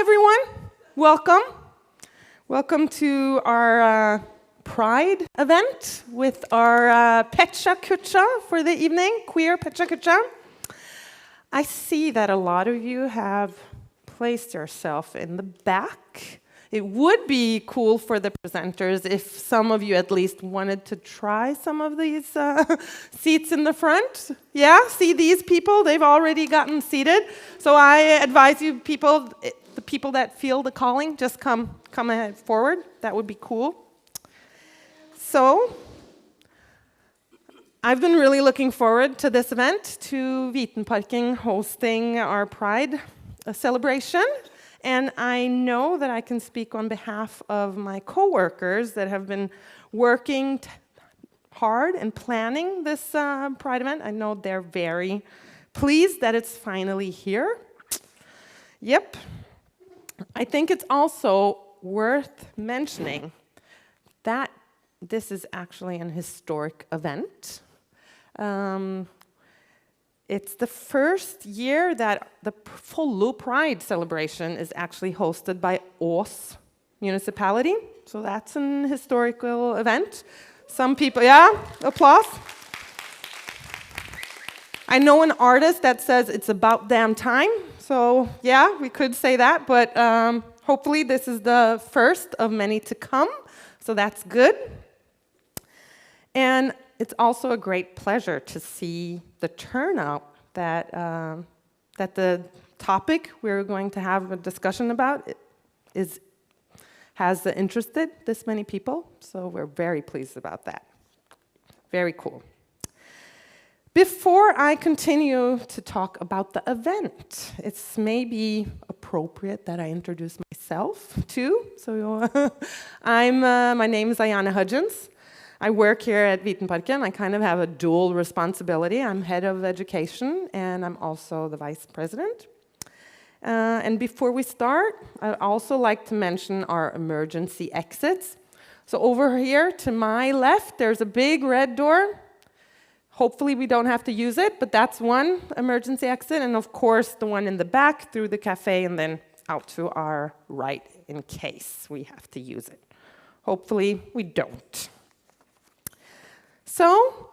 everyone. Welcome. Welcome to our Pride event with our PechaKucha for the evening, queer PechaKucha. I see that a lot of you have placed yourself in the back. It would be cool for the presenters if some of you at least wanted to try some of these seats in the front. Yeah, see these people? They've already gotten seated. So I advise you people, the people that feel the calling, just come ahead forward. That would be cool. So I've been really looking forward to this event, to Vitenparken hosting our Pride celebration. And I know that I can speak on behalf of my coworkers that have been working hard and planning this Pride event. I know they're very pleased that it's finally here. Yep. I think it's also worth mentioning that this is actually an historic event. It's the first year that the Follo Pride celebration is actually hosted by Ås municipality. So that's an historical event. Some people, yeah, applause. I know an artist that says it's about damn time. So yeah, we could say that, but hopefully this is the first of many to come. So that's good. And it's also a great pleasure to see the turnout that the topic we're going to have a discussion about has interested this many people. So we're very pleased about that. Very cool. Before I continue to talk about the event, it's maybe appropriate that I introduce myself too. So my name is Ayane Hudgens. I work here at Vitenparken. I kind of have a dual responsibility. I'm head of education, and I'm also the vice president. And before we start, I'd also like to mention our emergency exits. So over here to my left, there's a big red door. Hopefully we don't have to use it, but that's one emergency exit. And of course, the one in the back through the cafe and then out to our right in case we have to use it. Hopefully we don't. So,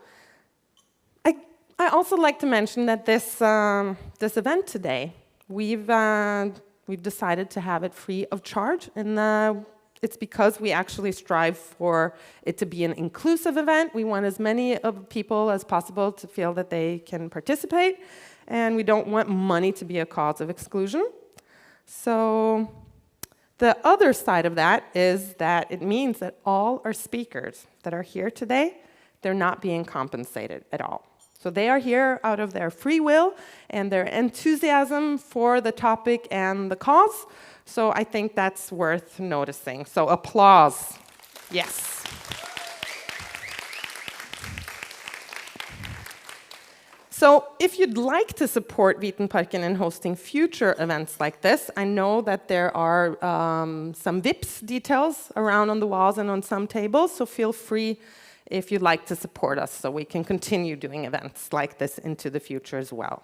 I also like to mention that this event today, we've decided to have it free of charge, and it's because we actually strive for it to be an inclusive event. We want as many of people as possible to feel that they can participate, and we don't want money to be a cause of exclusion. So, the other side of that is that it means that all our speakers that are here today, they're not being compensated at all. So they are here out of their free will and their enthusiasm for the topic and the cause. So I think that's worth noticing. So applause. Yes. So if you'd like to support Vitenparken in hosting future events like this, I know that there are some VIPs details around on the walls and on some tables, so feel free if you'd like to support us so we can continue doing events like this into the future as well.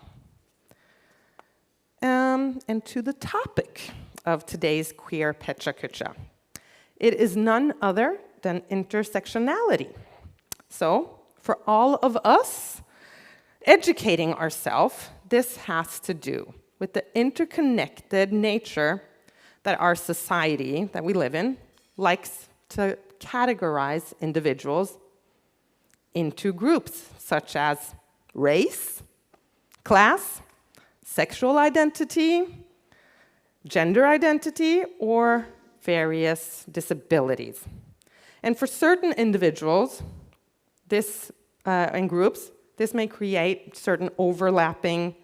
And to the topic of today's queer PechaKucha. It is none other than intersectionality. So, for all of us, educating ourselves, this has to do with the interconnected nature that our society that we live in likes to categorize individuals into groups such as race, class, sexual identity, gender identity, or various disabilities. And for certain individuals and groups, this may create certain overlapping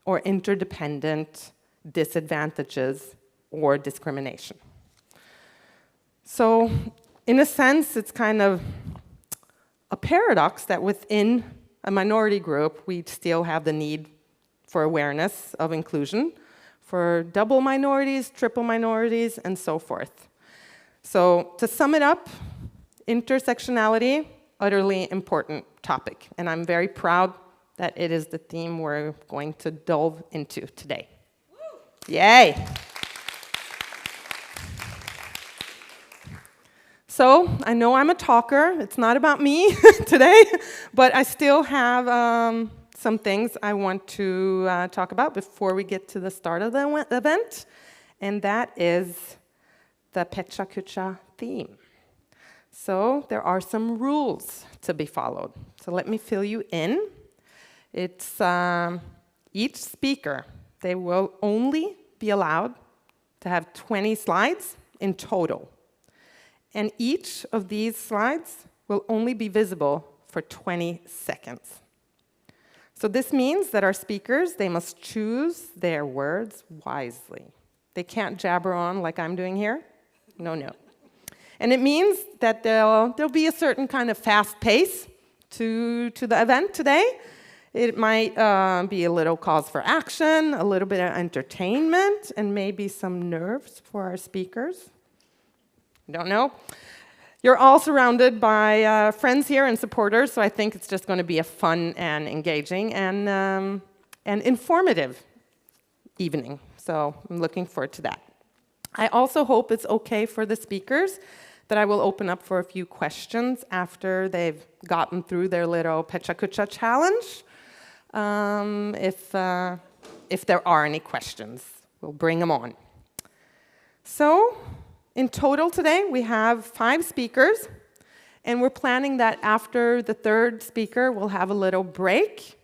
or interdependent disadvantages or discrimination. So, in a sense, it's kind of a paradox that within a minority group, we still have the need for awareness of inclusion for double minorities, triple minorities, and so forth. So to sum it up, intersectionality, utterly important topic. And I'm very proud that it is the theme we're going to delve into today. Woo! Yay! So I know I'm a talker. It's not about me today, but I still have some things I want to talk about before we get to the start of the event, and that is the PechaKucha theme. So there are some rules to be followed. So let me fill you in. It's each speaker, they will only be allowed to have 20 slides in total. And each of these slides will only be visible for 20 seconds. So this means that our speakers, they must choose their words wisely. They can't jabber on like I'm doing here. No, no. And it means that there'll be a certain kind of fast pace to the event today. It might be a little cause for action, a little bit of entertainment, and maybe some nerves for our speakers. Don't know. You're all surrounded by friends here and supporters, so I think it's just going to be a fun and engaging and informative evening. So I'm looking forward to that. I also hope it's okay for the speakers that I will open up for a few questions after they've gotten through their little PechaKucha challenge. If there are any questions, we'll bring them on. So, in total today, we have 5 speakers, and we're planning that after the third speaker, we'll have a little break.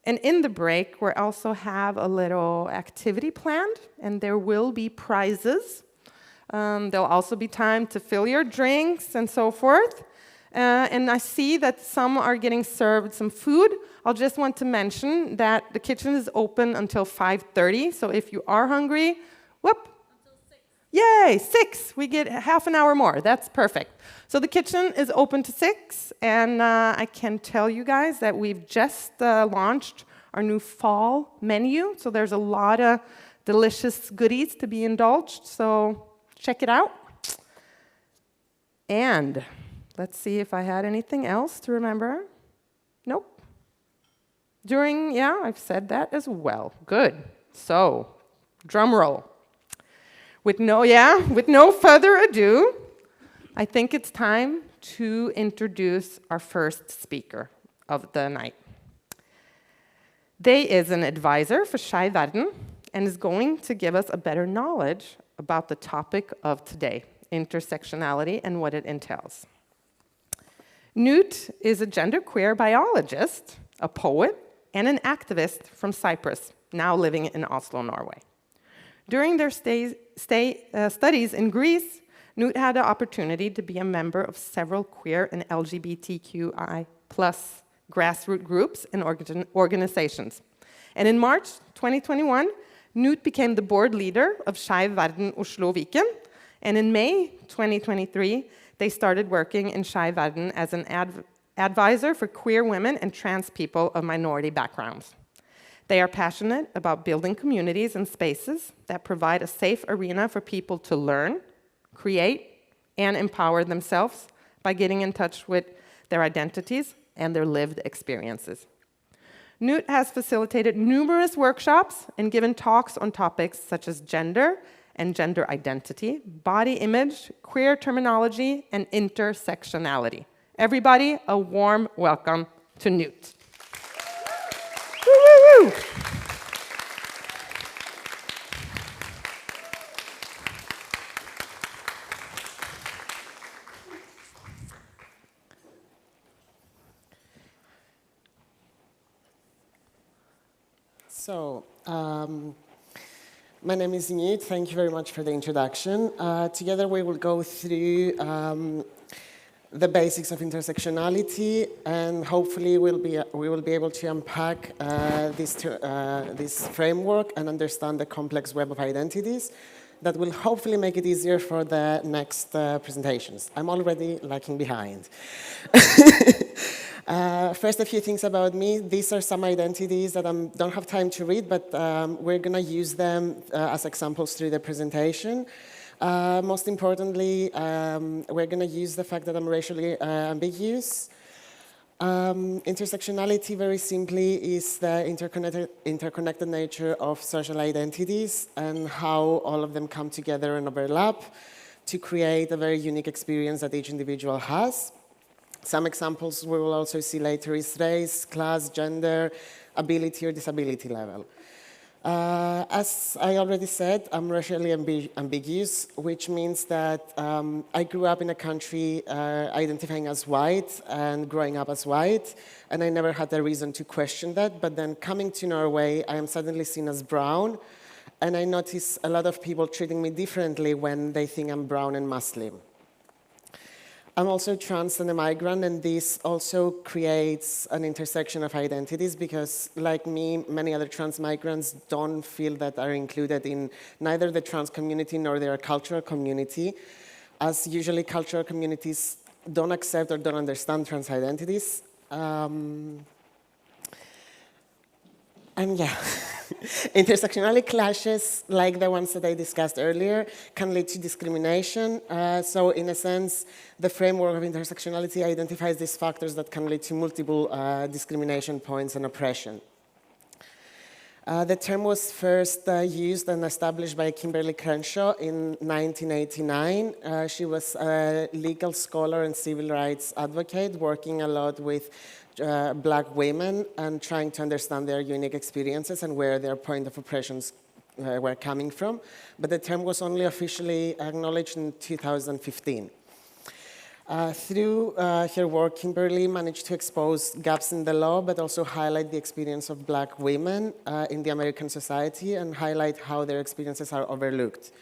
And in the break, we'll also have a little activity planned, and there will be prizes. There'll also be time to fill your drinks and so forth. And I see that some are getting served some food. I'll just want to mention that the kitchen is open until 5:30, so if you are hungry, whoop. Yay, 6. We get half an hour more. That's perfect. So the kitchen is open to 6, and I can tell you guys that we've just launched our new fall menu. So there's a lot of delicious goodies to be indulged, so check it out. And let's see if I had anything else to remember. Nope. I've said that as well. Good. So, drum roll. With no further ado, I think it's time to introduce our first speaker of the night. They is an advisor for Skeiv and is going to give us a better knowledge about the topic of today, intersectionality and what it entails. Knut is a genderqueer biologist, a poet, and an activist from Cyprus, now living in Oslo, Norway. During their studies in Greece, Knut had the opportunity to be a member of several queer and LGBTQI+ grassroots groups and organizations. And in March 2021, Knut became the board leader of Skeiv Oslo Viken, and in May 2023, they started working in Skeiv as an advisor for queer women and trans people of minority backgrounds. They are passionate about building communities and spaces that provide a safe arena for people to learn, create, and empower themselves by getting in touch with their identities and their lived experiences. Knut has facilitated numerous workshops and given talks on topics such as gender and gender identity, body image, queer terminology, and intersectionality. Everybody, a warm welcome to Knut. Woo-woo-woo. So, my name is Knut. Thank you very much for the introduction. Together we will go through the basics of intersectionality, and hopefully we will be able to unpack this framework and understand the complex web of identities that will hopefully make it easier for the next presentations. I'm already lagging behind. First, a few things about me. These are some identities that I don't have time to read, but we're going to use them as examples through the presentation. Most importantly, we're going to use the fact that I'm racially ambiguous. Intersectionality, very simply, is the interconnected nature of social identities and how all of them come together and overlap. to create a very unique experience that each individual has. Some examples we will also see later is race, class, gender, ability or disability level. As I already said, I'm racially ambiguous, which means that I grew up in a country identifying as white and growing up as white, and I never had a reason to question that. But then coming to Norway, I am suddenly seen as brown, and I notice a lot of people treating me differently when they think I'm brown and Muslim. I'm also trans and a migrant, and this also creates an intersection of identities because, like me, many other trans migrants don't feel that are included in neither the trans community nor their cultural community, as usually cultural communities don't accept or don't understand trans identities. And yeah. Intersectionality clashes, like the ones that I discussed earlier, can lead to discrimination. So in a sense, the framework of intersectionality identifies these factors that can lead to multiple discrimination points and oppression. The term was first used and established by Kimberly Crenshaw in 1989. She was a legal scholar and civil rights advocate, working a lot with Black women and trying to understand their unique experiences and where their point of oppressions were coming from. But the term was only officially acknowledged in 2015. Through her work, Kimberly managed to expose gaps in the law, but also highlight the experience of Black women in the American society and highlight how their experiences are overlooked.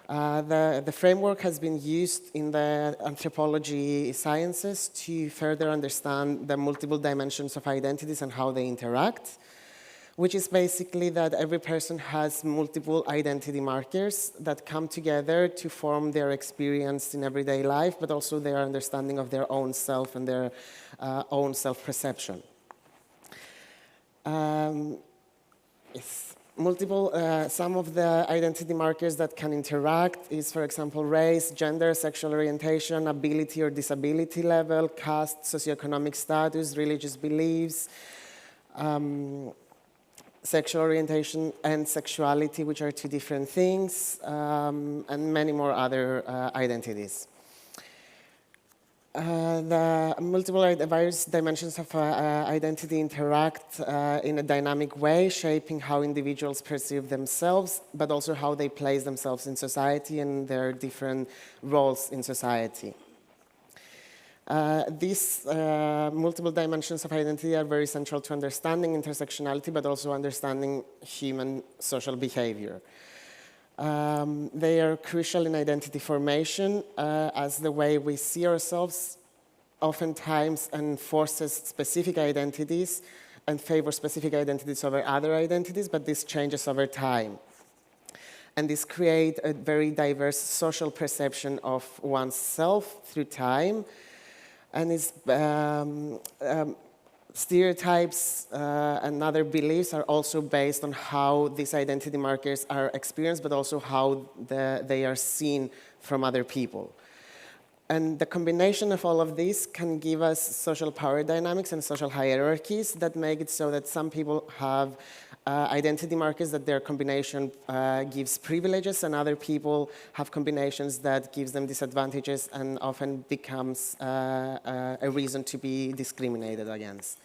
The framework has been used in the anthropology sciences to further understand the multiple dimensions of identities and how they interact, which is basically that every person has multiple identity markers that come together to form their experience in everyday life, but also their understanding of their own self and their own self-perception. Some of the identity markers that can interact is, for example, race, gender, sexual orientation, ability or disability level, caste, socioeconomic status, religious beliefs, sexual orientation and sexuality, which are two different things, and many more other identities. The various dimensions of identity interact in a dynamic way, shaping how individuals perceive themselves, but also how they place themselves in society and their different roles in society. These multiple dimensions of identity are very central to understanding intersectionality, but also understanding human social behavior. They are crucial in identity formation, as the way we see ourselves oftentimes enforces specific identities and favors specific identities over other identities, but this changes over time. And this creates a very diverse social perception of oneself through time, and is stereotypes and other beliefs are also based on how these identity markers are experienced, but also how they are seen from other people. And the combination of all of this can give us social power dynamics and social hierarchies that make it so that some people have identity markers that their combination gives privileges, and other people have combinations that gives them disadvantages and often becomes a reason to be discriminated against.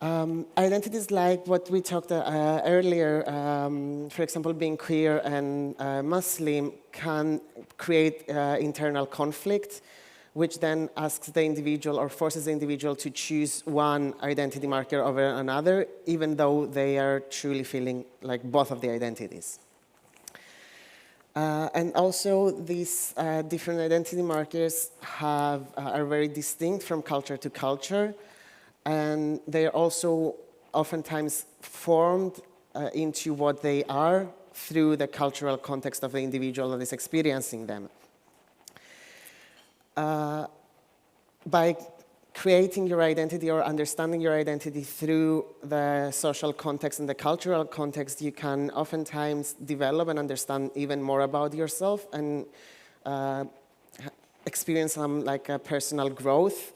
Identities like what we talked earlier, for example, being queer and Muslim, can create internal conflict, which then asks the individual or forces the individual to choose one identity marker over another, even though they are truly feeling like both of the identities. And also, these different identity markers are very distinct from culture to culture, and they are also oftentimes formed into what they are through the cultural context of the individual that is experiencing them. By creating your identity or understanding your identity through the social context and the cultural context, you can oftentimes develop and understand even more about yourself and experience some like a personal growth.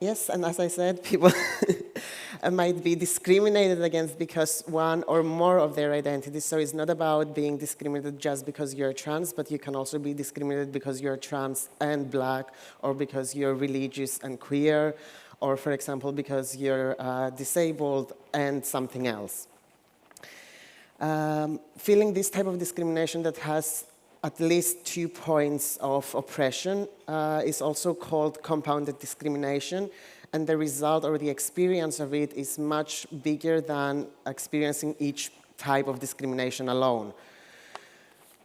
Yes, and as I said, people might be discriminated against because one or more of their identities. So it's not about being discriminated just because you're trans, but you can also be discriminated because you're trans and black, or because you're religious and queer, or for example, because you're disabled and something else. Feeling this type of discrimination that has at least 2 points of oppression is also called compounded discrimination, and the result or the experience of it is much bigger than experiencing each type of discrimination alone.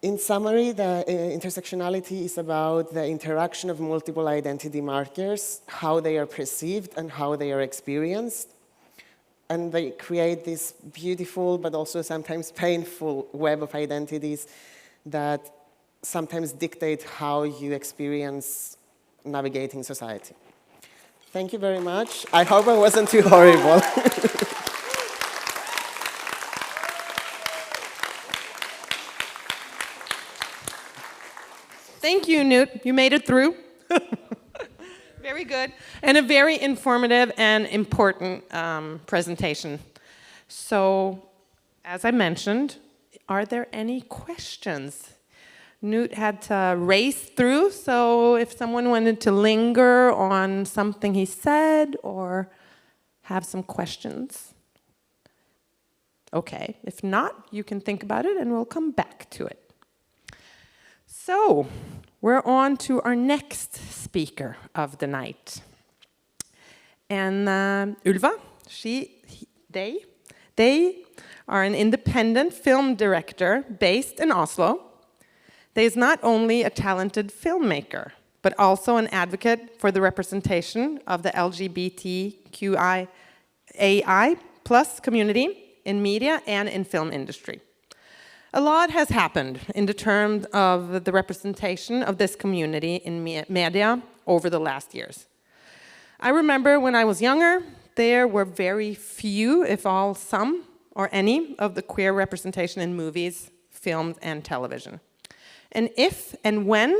In summary, the intersectionality is about the interaction of multiple identity markers, how they are perceived and how they are experienced. And they create this beautiful but also sometimes painful web of identities that sometimes dictate how you experience navigating society. Thank you very much. I hope I wasn't too horrible. Thank you, Knut. You made it through. Very good. And a very informative and important presentation. So, as I mentioned, are there any questions? Knut had to race through, so if someone wanted to linger on something he said or have some questions. Okay, if not, you can think about it and we'll come back to it. So, we're on to our next speaker of the night. And Ylva, they are an independent film director based in Oslo. They is not only a talented filmmaker, but also an advocate for the representation of the LGBTQIAI+ community in media and in film industry. A lot has happened in the terms of the representation of this community in media over the last years. I remember when I was younger, there were very few, if all, some or any, of the queer representation in movies, films, and television. And if and when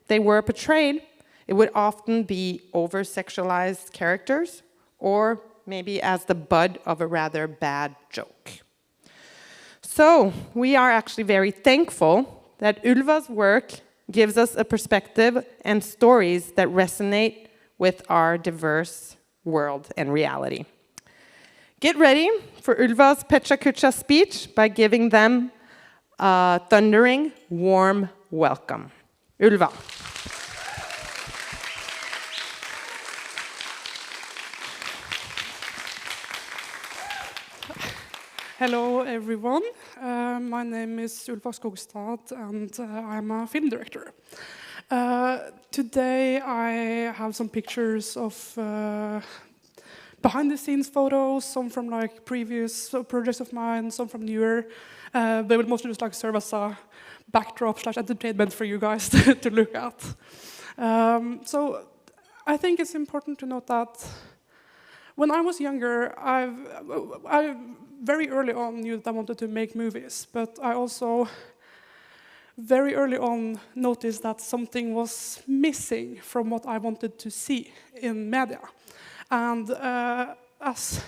they were portrayed, it would often be over-sexualized characters, or maybe as the butt of a rather bad joke. So, we are actually very thankful that Ylva's work gives us a perspective and stories that resonate with our diverse world and reality. Get ready for Ylva's PechaKucha speech by giving them a thundering, warm welcome. Ylva. Hello, everyone. My name is Ylva Skogstad, and I'm a film director. Today, I have some pictures of behind-the-scenes photos, some from like previous projects of mine, some from newer. They will mostly just like serve as a backdrop/entertainment for you guys to look at. So, I think it's important to note that when I was younger, I very early on knew that I wanted to make movies, but I also very early on noticed that something was missing from what I wanted to see in media. And as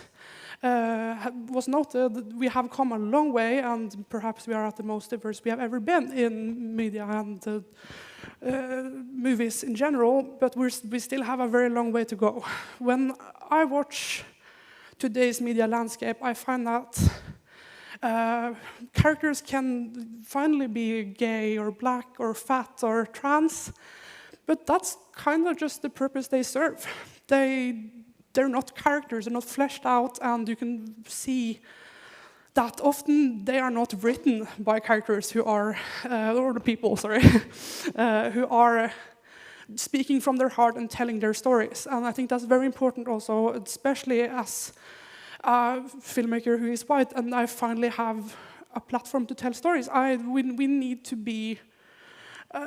was noted, we have come a long way, and perhaps we are at the most diverse we have ever been in media and movies in general, but we still have a very long way to go. When I watch today's media landscape, I find that characters can finally be gay or black or fat or trans, but that's kind of just the purpose they serve. They're not characters, they're not fleshed out, and you can see that often they are not written by characters who are, or the people, sorry, who are speaking from their heart and telling their stories. And I think that's very important also, especially as a filmmaker who is white, and I finally have a platform to tell stories. We need to be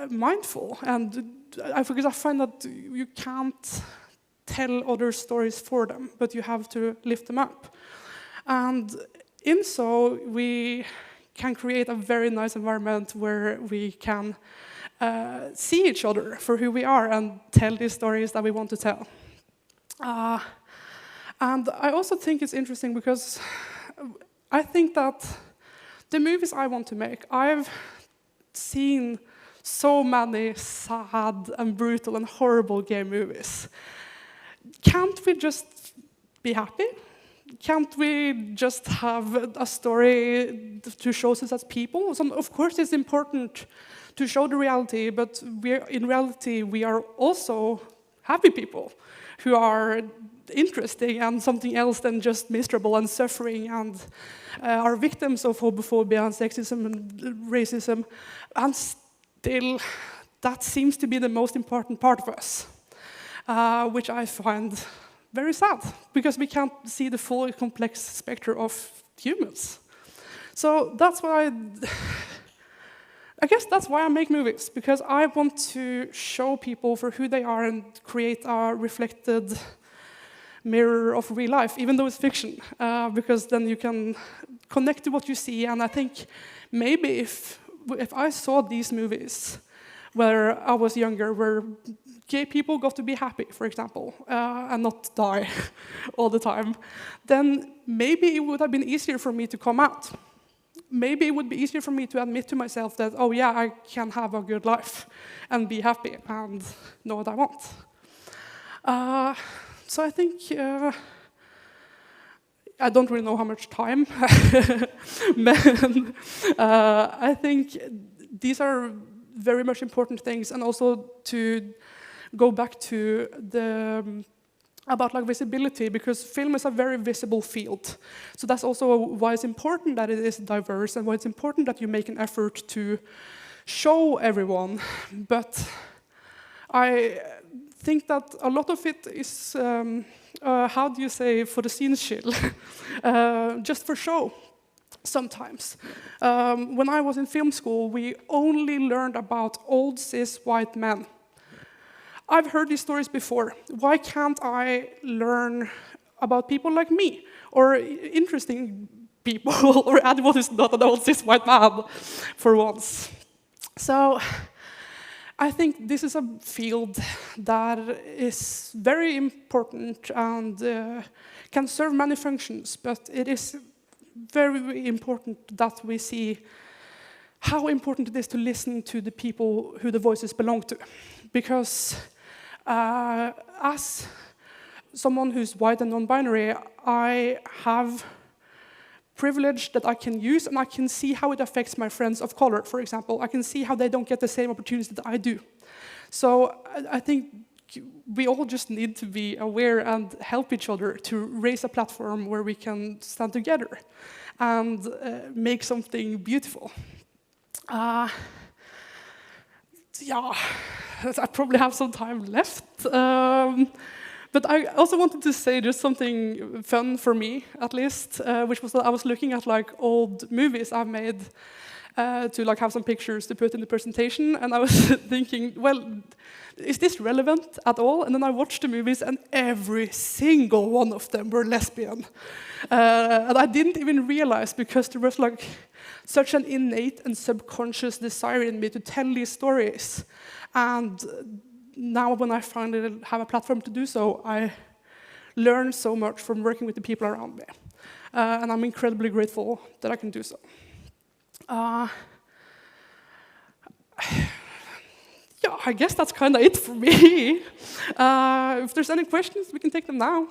mindful, and because I find that you can't tell other stories for them, but you have to lift them up. And in so, we can create a very nice environment where we can see each other for who we are and tell these stories that we want to tell. And I also think it's interesting because I think that the movies I want to make, I've seen so many sad and brutal and horrible gay movies. Can't we just be happy? Can't we just have a story to show us as people? So of course it's important to show the reality, but in reality we are also happy people who are interesting and something else than just miserable and suffering and are victims of homophobia and sexism and racism. And still, that seems to be the most important part of us, which I find very sad, because we can't see the full complex spectrum of humans. So that's why I guess that's why I make movies, because I want to show people for who they are and create a reflected mirror of real life, even though it's fiction, because then you can connect to what you see. And I think maybe if I saw these movies where I was younger, where gay people got to be happy, for example, and not die all the time, then maybe it would have been easier for me to come out. Maybe it would be easier for me to admit to myself that, oh yeah, I can have a good life and be happy and know what I want. So I think, I don't really know how much time, but I think these are very much important things. And also to go back to the about like visibility, because film is a very visible field. So that's also why it's important that it is diverse, and why it's important that you make an effort to show everyone. But I think that a lot of it is, how do you say, for the scene's shill, just for show. Sometimes. When I was in film school, we only learned about old cis white men. I've heard these stories before. Why can't I learn about people like me, or interesting people, or anyone who's not an old cis white man for once? So I think this is a field that is very important and can serve many functions, but it is very important that we see how important it is to listen to the people who the voices belong to. Because as someone who's white and non-binary, I have privilege that I can use, and I can see how it affects my friends of color, for example. I can see how they don't get the same opportunities that I do. So I think we all just need to be aware and help each other to raise a platform where we can stand together and make something beautiful. Yeah, I probably have some time left. But I also wanted to say just something fun for me, at least, which was that I was looking at like old movies I've made to like have some pictures to put in the presentation, and I was thinking, well, is this relevant at all? And then I watched the movies, and every single one of them were lesbian. And I didn't even realize, because there was like such an innate and subconscious desire in me to tell these stories. And now when I finally have a platform to do so, I learn so much from working with the people around me. And I'm incredibly grateful that I can do so. Yeah, I guess that's kind of it for me. If there's any questions, we can take them now.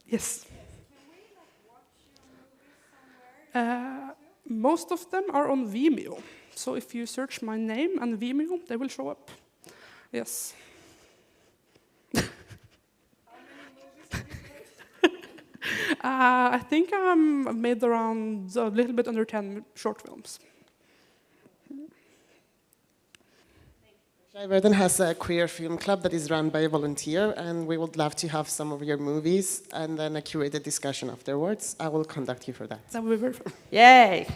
Yes. Most of them are on Vimeo. So if you search my name and Vimeo, they will show up. Yes. I think I've made around a little bit under 10 short films. Skeiv has a queer film club that is run by a volunteer, and we would love to have some of your movies and then a curated discussion afterwards. I will contact you for that. That would be very fun. Yay!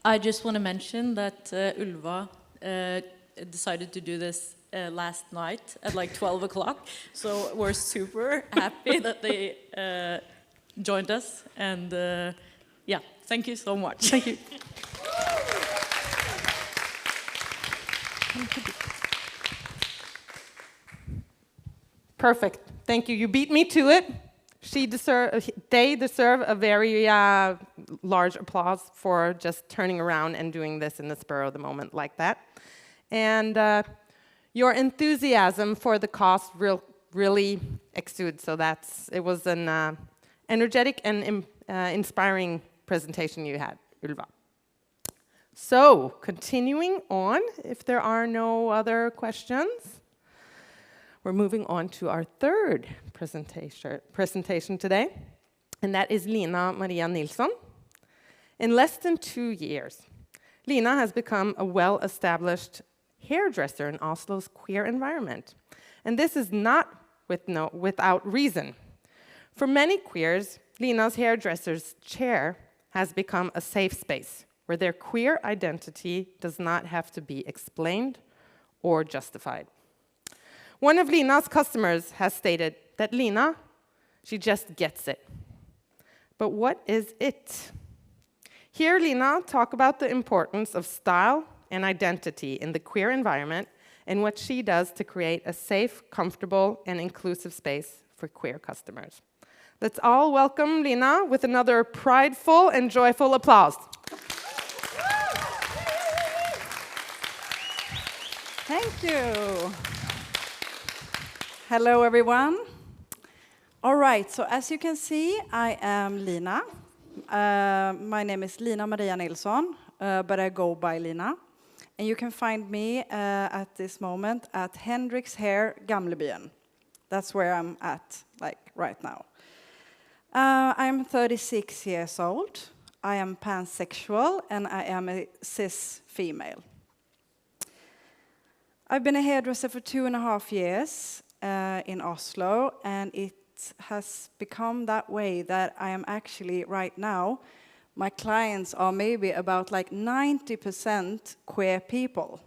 I just want to mention that Ulva decided to do this last night at like 12 o'clock. So we're super happy that they joined us. And yeah, thank you so much. Thank you. Perfect. Thank you. You beat me to it. They deserve a very large applause for just turning around and doing this in the spur of the moment like that. And your enthusiasm for the cause really exudes. So it was an energetic and inspiring presentation you had, Ylva. So continuing on, if there are no other questions, we're moving on to our third presentation today, and that is Lina Maria Nilsson. In less than 2 years, Lina has become a well-established hairdresser in Oslo's queer environment. And this is not without reason. For many queers, Lina's hairdresser's chair has become a safe space where their queer identity does not have to be explained or justified. One of Lina's customers has stated that Lina, she just gets it. But what is it? Hear Lina talk about the importance of style and identity in the queer environment and what she does to create a safe, comfortable, and inclusive space for queer customers. Let's all welcome Lina with another prideful and joyful applause. Thank you. Hello, everyone. All right, so as you can see, I am Lina. My name is Lina Maria Nilsson, but I go by Lina. And you can find me at this moment at Hendrik's Hair, Gamlebyen. That's where I'm at, like right now. I'm 36 years old. I am pansexual, and I am a cis female. I've been a hairdresser for 2.5 years in Oslo, and it has become that way that I am actually right now, my clients are maybe about like 90% queer people.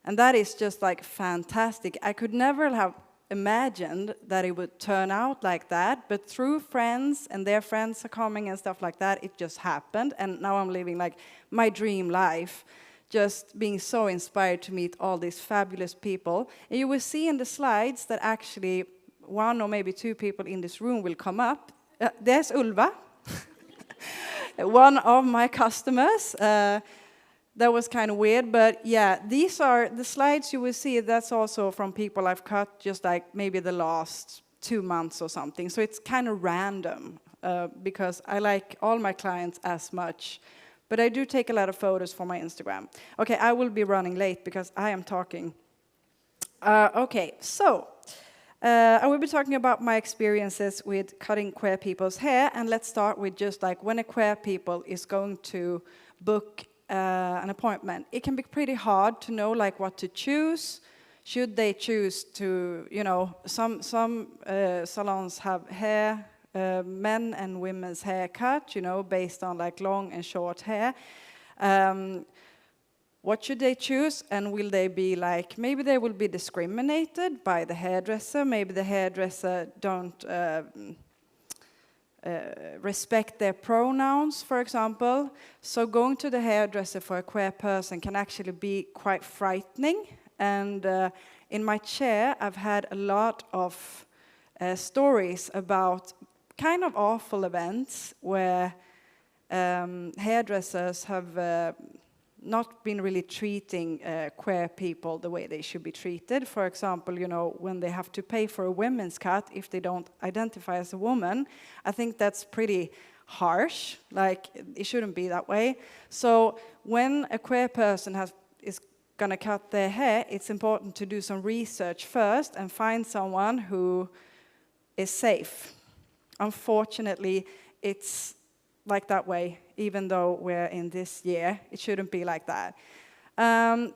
And that is just like fantastic. I could never have imagined that it would turn out like that, but through friends and their friends are coming and stuff like that, it just happened. And now I'm living like my dream life, just being so inspired to meet all these fabulous people. And you will see in the slides that actually 1 or maybe 2 people in this room will come up. There's Ylva, one of my customers. That was kind of weird, but yeah, these are the slides you will see. That's also from people I've cut just like maybe the last 2 months or something. So it's kind of random because I like all my clients as much. But I do take a lot of photos for my Instagram. Okay, I will be running late because I am talking. Okay, so I will be talking about my experiences with cutting queer people's hair. And let's start with just like when a queer people is going to book an appointment. It can be pretty hard to know like what to choose. Should they choose to, you know, some salons have hair, men and women's haircut, you know, based on like long and short hair. What should they choose, and will they be like, maybe they will be discriminated by the hairdresser, maybe the hairdresser don't respect their pronouns, for example. So going to the hairdresser for a queer person can actually be quite frightening. And in my chair, I've had a lot of stories about kind of awful events where hairdressers have not been really treating queer people the way they should be treated. For example, you know, when they have to pay for a women's cut if they don't identify as a woman, I think that's pretty harsh. Like, it shouldn't be that way. So when a queer person is gonna cut their hair, it's important to do some research first and find someone who is safe. Unfortunately, it's like that way, even though we're in this year. It shouldn't be like that.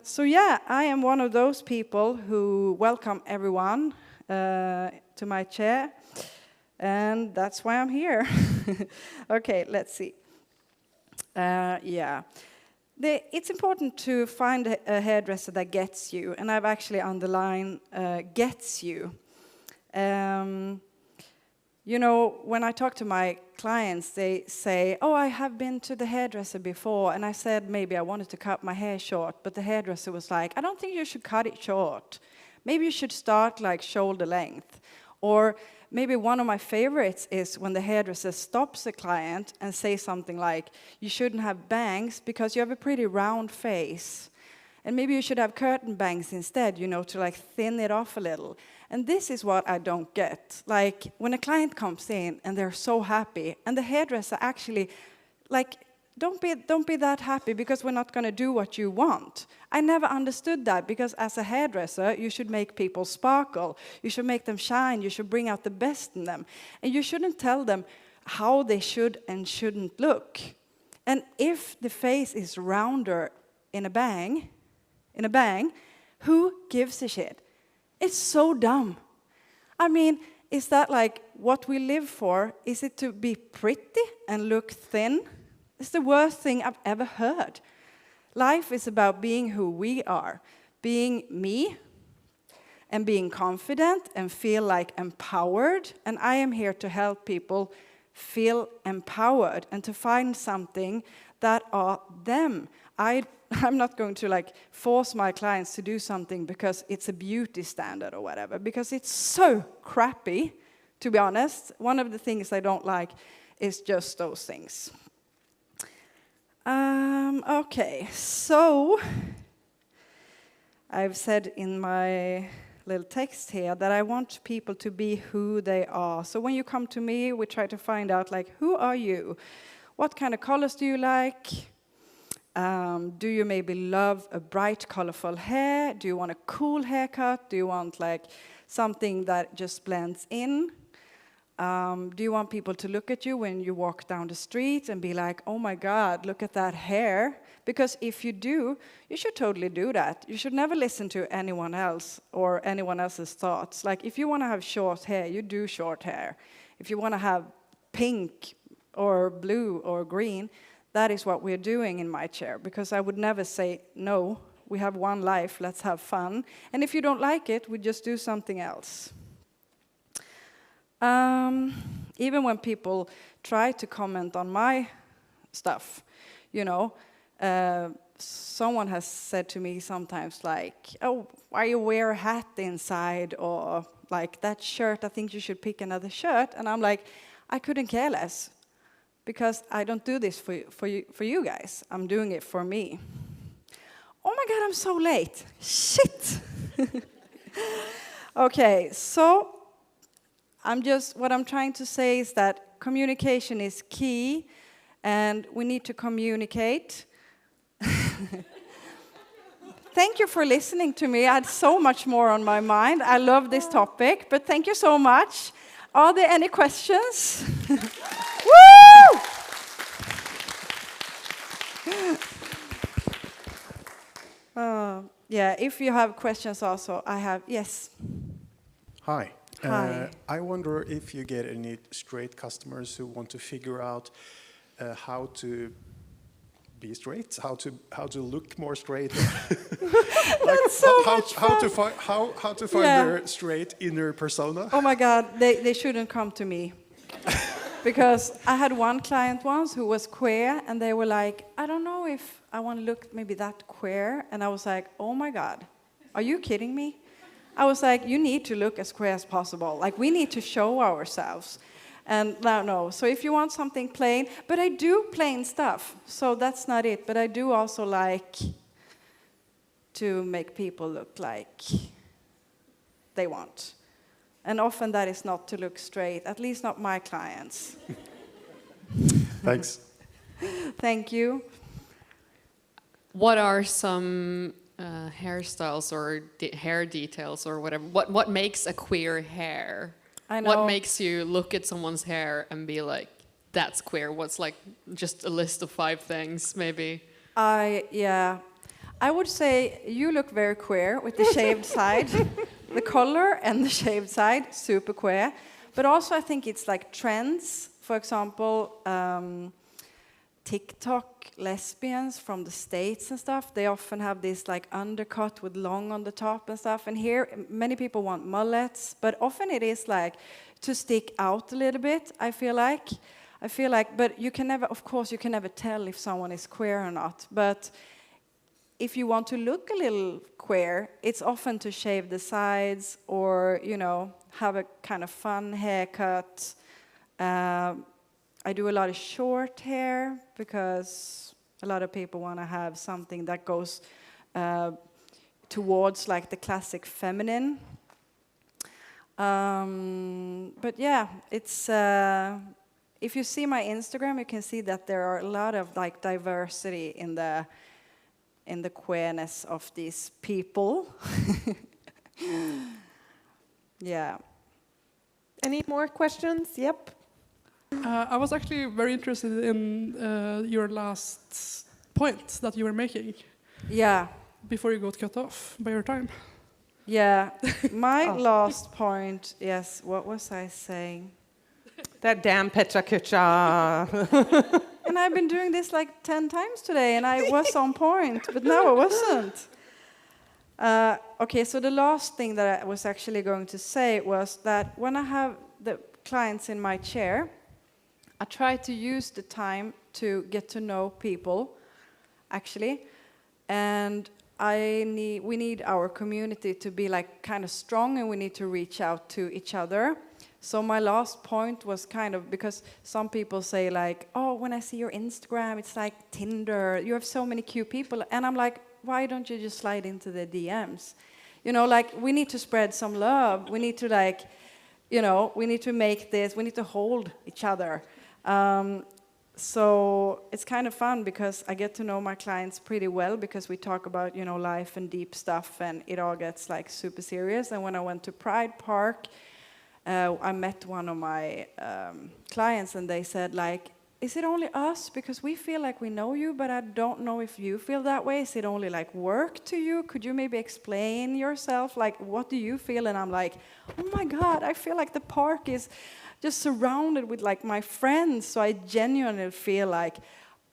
So yeah, I am one of those people who welcome everyone to my chair, and that's why I'm here. Okay, let's see. Yeah. It's important to find a hairdresser that gets you, and I've actually underlined gets you. You know, when I talk to my clients, they say, oh, I have been to the hairdresser before, and I said maybe I wanted to cut my hair short, but the hairdresser was like, I don't think you should cut it short. Maybe you should start like shoulder length. Or maybe one of my favorites is when the hairdresser stops a client and says something like, you shouldn't have bangs because you have a pretty round face. And maybe you should have curtain bangs instead, you know, to like thin it off a little. And this is what I don't get. Like when a client comes in and they're so happy, and the hairdresser actually, like, don't be that happy because we're not going to do what you want. I never understood that, because as a hairdresser, you should make people sparkle. You should make them shine. You should bring out the best in them. And you shouldn't tell them how they should and shouldn't look. And if the face is rounder in a bang, who gives a shit? It's so dumb. I mean, is that like what we live for? Is it to be pretty and look thin? It's the worst thing I've ever heard. Life is about being who we are, being me, and being confident and feel like empowered. And I am here to help people feel empowered and to find something that are them. I'm not going to like force my clients to do something because it's a beauty standard or whatever, because it's so crappy, to be honest. One of the things I don't like is just those things. Okay, so I've said in my little text here that I want people to be who they are. So when you come to me, we try to find out, like, who are you? What kind of colors do you like? Do you maybe love a bright, colorful hair? Do you want a cool haircut? Do you want like something that just blends in? Do you want people to look at you when you walk down the street and be like, oh my God, look at that hair? Because if you do, you should totally do that. You should never listen to anyone else or anyone else's thoughts. Like, if you want to have short hair, you do short hair. If you want to have pink or blue or green, that is what we're doing in my chair, because I would never say, no, we have one life, let's have fun. And if you don't like it, we just do something else. Even when people try to comment on my stuff, you know, someone has said to me sometimes like, oh, why you wear a hat inside? Or like, that shirt, I think you should pick another shirt. And I'm like, I couldn't care less, because I don't do this for you guys. I'm doing it for me. Oh my God, I'm so late. Shit. Okay, so what I'm trying to say is that communication is key, and we need to communicate. Thank you for listening to me. I had so much more on my mind. I love this topic, but thank you so much. Are there any questions? Woo! Yeah, if you have questions also, I have, yes. Hi. Hi. I wonder if you get any straight customers who want to figure out how to be straight, how to look more straight. That's so much fun. How to find their straight inner persona. Oh my God, they shouldn't come to me. Because I had one client once who was queer, and they were like, I don't know if I want to look maybe that queer. And I was like, oh my God, are you kidding me? I was like, you need to look as queer as possible. Like, we need to show ourselves. And no. So if you want something plain, but I do plain stuff, so that's not it. But I do also like to make people look like they want. And often that is not to look straight, at least not my clients. Thanks. Thank you. What are some hairstyles or hair details or whatever? What makes a queer hair? I know. What makes you look at someone's hair and be like, that's queer? What's like just a list of 5 things, maybe? I would say you look very queer with the shaved side. The color and the shaved side, super queer. But also I think it's like trends. For example, TikTok lesbians from the States and stuff. They often have this like undercut with long on the top and stuff. And here, many people want mullets, but often it is like to stick out a little bit, I feel like, but you can never, of course, you can never tell if someone is queer or not. But if you want to look a little queer, it's often to shave the sides or, you know, have a kind of fun haircut. I do a lot of short hair because a lot of people want to have something that goes towards like the classic feminine. But yeah, it's if you see my Instagram, you can see that there are a lot of like diversity in the queerness of these people. Yeah. Any more questions? Yep. I was actually very interested in your last point that you were making. Yeah. Before you got cut off by your time. Yeah. My last point, yes, what was I saying? That damn PechaKucha. And I've been doing this like 10 times today, and I was on point, but no, I wasn't. Okay, so the last thing that I was actually going to say was that when I have the clients in my chair, I try to use the time to get to know people, actually, and we need our community to be like kind of strong, and we need to reach out to each other. So my last point was kind of, because some people say like, oh, when I see your Instagram, it's like Tinder, you have so many cute people. And I'm like, why don't you just slide into the DMs? You know, like, we need to spread some love. We need to like, you know, we need to make this, we need to hold each other. So it's kind of fun because I get to know my clients pretty well because we talk about, you know, life and deep stuff, and it all gets like super serious. And when I went to Pride Park, I met one of my clients, and they said, like, is it only us? Because we feel like we know you, but I don't know if you feel that way. Is it only like work to you? Could you maybe explain yourself? Like, what do you feel? And I'm like, oh my God, I feel like the park is just surrounded with like my friends. So I genuinely feel like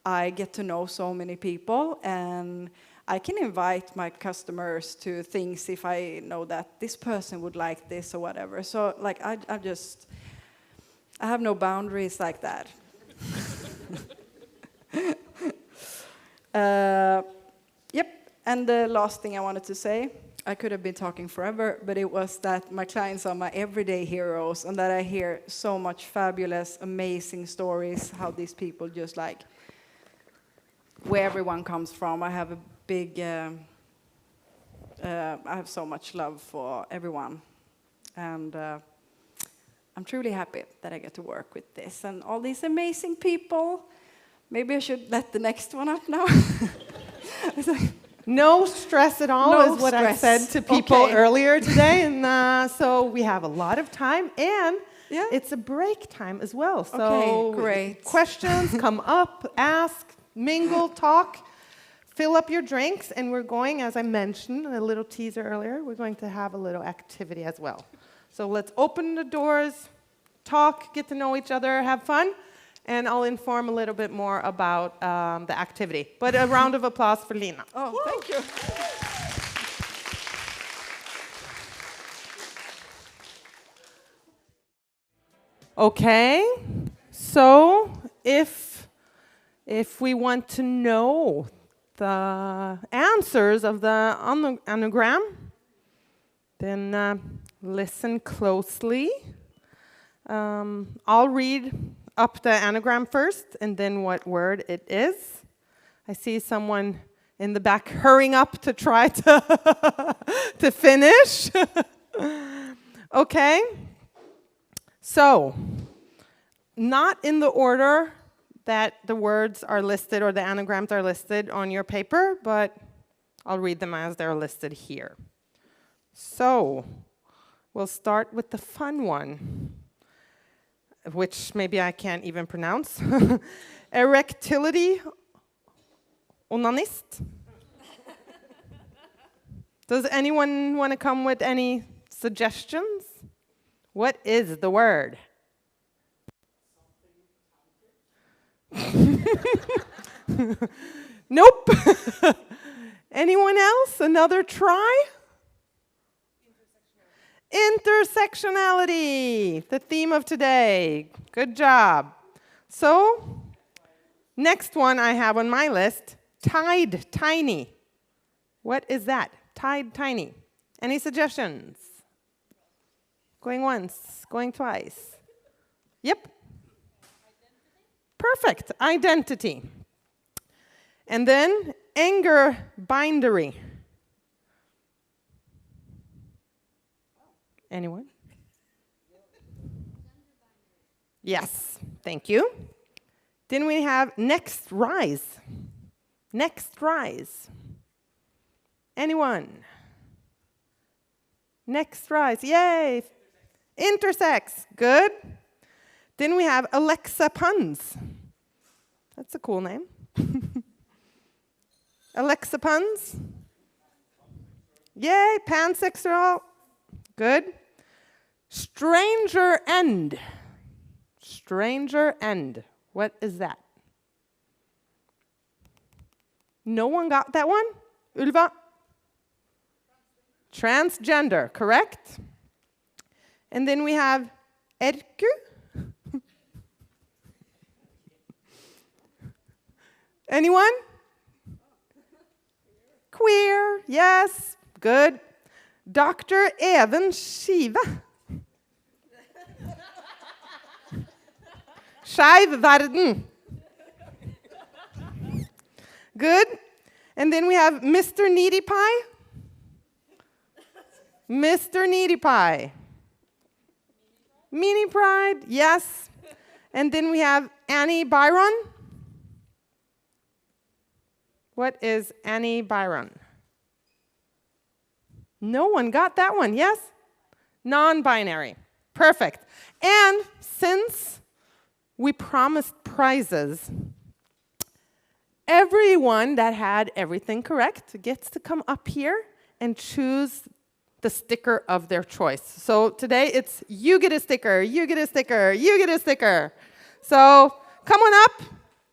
I get to know so many people, and I can invite my customers to things if I know that this person would like this or whatever. So like I have no boundaries like that. Yep. And the last thing I wanted to say, I could have been talking forever, but it was that my clients are my everyday heroes, and that I hear so much fabulous, amazing stories, how these people just like, where everyone comes from. I have a big, I have so much love for everyone, and I'm truly happy that I get to work with this and all these amazing people. Maybe I should let the next one up now. No stress at all No is what I stress. said to people Okay. earlier today. And so we have a lot of time, and Yeah. it's a break time as well. So Okay, great. questions, come up, ask, mingle, talk, fill up your drinks. And we're going, as I mentioned, a little teaser earlier, we're going to have a little activity as well. So let's open the doors, talk, get to know each other, have fun. And I'll inform a little bit more about the activity. But a round of applause for Lina. Oh, thank you. Okay, so if we want to know the answers of the anagram, then listen closely. I'll read up the anagram first, and then what word it is. I see someone in the back hurrying up to try to finish. Okay. So, not in the order that the words are listed or the anagrams are listed on your paper, but I'll read them as they're listed here. So, we'll start with the fun one, which maybe I can't even pronounce. Erectility onanist. Does anyone want to come with any suggestions? What is the word? Nope. Anyone else? Another try? Intersectionality, the theme of today. Good job. So, next one I have on my list, tied tiny. What is that? Tied tiny. Any suggestions? Going once, going twice. Yep. Perfect, identity. And then anger bindery. Anyone? Yes, thank you. Then we have next rise. Next rise. Anyone? Next rise, yay! Intersex, good. Then we have Alexa puns. That's a cool name. Alexa puns. Yay, pansexual, good. Stranger end. Stranger end. What is that? No one got that one? Ulva? Transgender, correct. And then we have erku. Anyone? Queer, yes, good. Dr. Even Skive. Skeiv verden. Good. And then we have Mr. Needy Pie. Mr. Needy Pie. Mini Pride, yes. And then we have Annie Byron. What is Annie Byron? No one got that one, yes? Non-binary. Perfect. And since we promised prizes, everyone that had everything correct gets to come up here and choose the sticker of their choice. So today it's you get a sticker, you get a sticker, you get a sticker. So come on up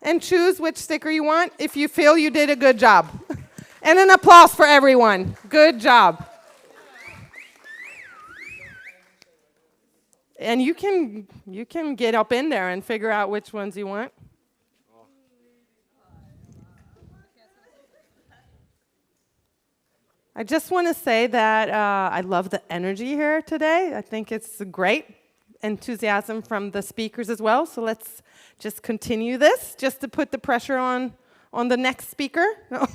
and choose which sticker you want if you feel you did a good job. And an applause for everyone. Good job. And you can get up in there and figure out which ones you want. I just want to say that I love the energy here today. I think it's great enthusiasm from the speakers as well. So let's just continue this, just to put the pressure on the next speaker. No.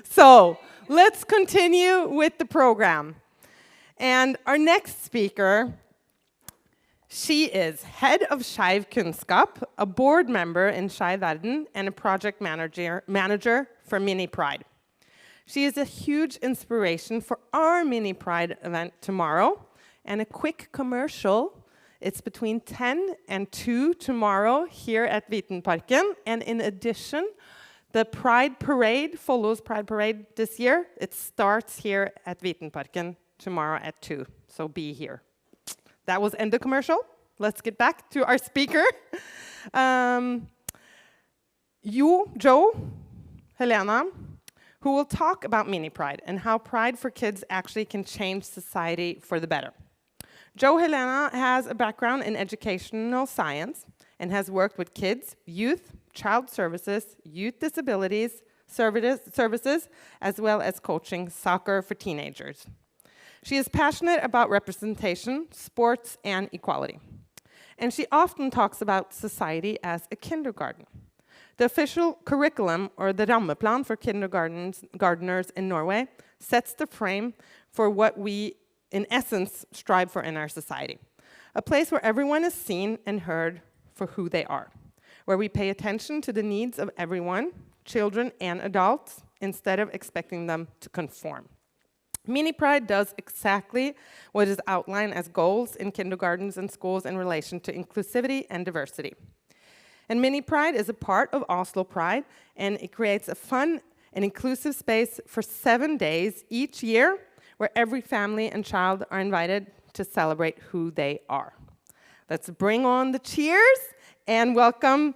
So let's continue with the program. And our next speaker, she is head of Skeiv Kunnskap, a board member in Skeiv Verden, and a project manager for Mini Pride. She is a huge inspiration for our Mini Pride event tomorrow. And a quick commercial, it's between 10 and 2 tomorrow here at Vitenparken. And in addition, the Pride Parade follows Pride Parade this year. It starts here at Vitenparken tomorrow at 2, so be here. That was end the commercial. Let's get back to our speaker. Joe, Helena, who will talk about Mini Pride and how Pride for Kids actually can change society for the better. Joe Helena has a background in educational science and has worked with kids, youth, child services, youth disabilities services, as well as coaching soccer for teenagers. She is passionate about representation, sports, and equality. And she often talks about society as a kindergarten. The official curriculum, or the rammeplan for kindergarteners in Norway, sets the frame for what we, in essence, strive for in our society. A place where everyone is seen and heard for who they are, where we pay attention to the needs of everyone, children and adults, instead of expecting them to conform. Mini Pride does exactly what is outlined as goals in kindergartens and schools in relation to inclusivity and diversity. And Mini Pride is a part of Oslo Pride, and it creates a fun and inclusive space for 7 days each year, where every family and child are invited to celebrate who they are. Let's bring on the cheers and welcome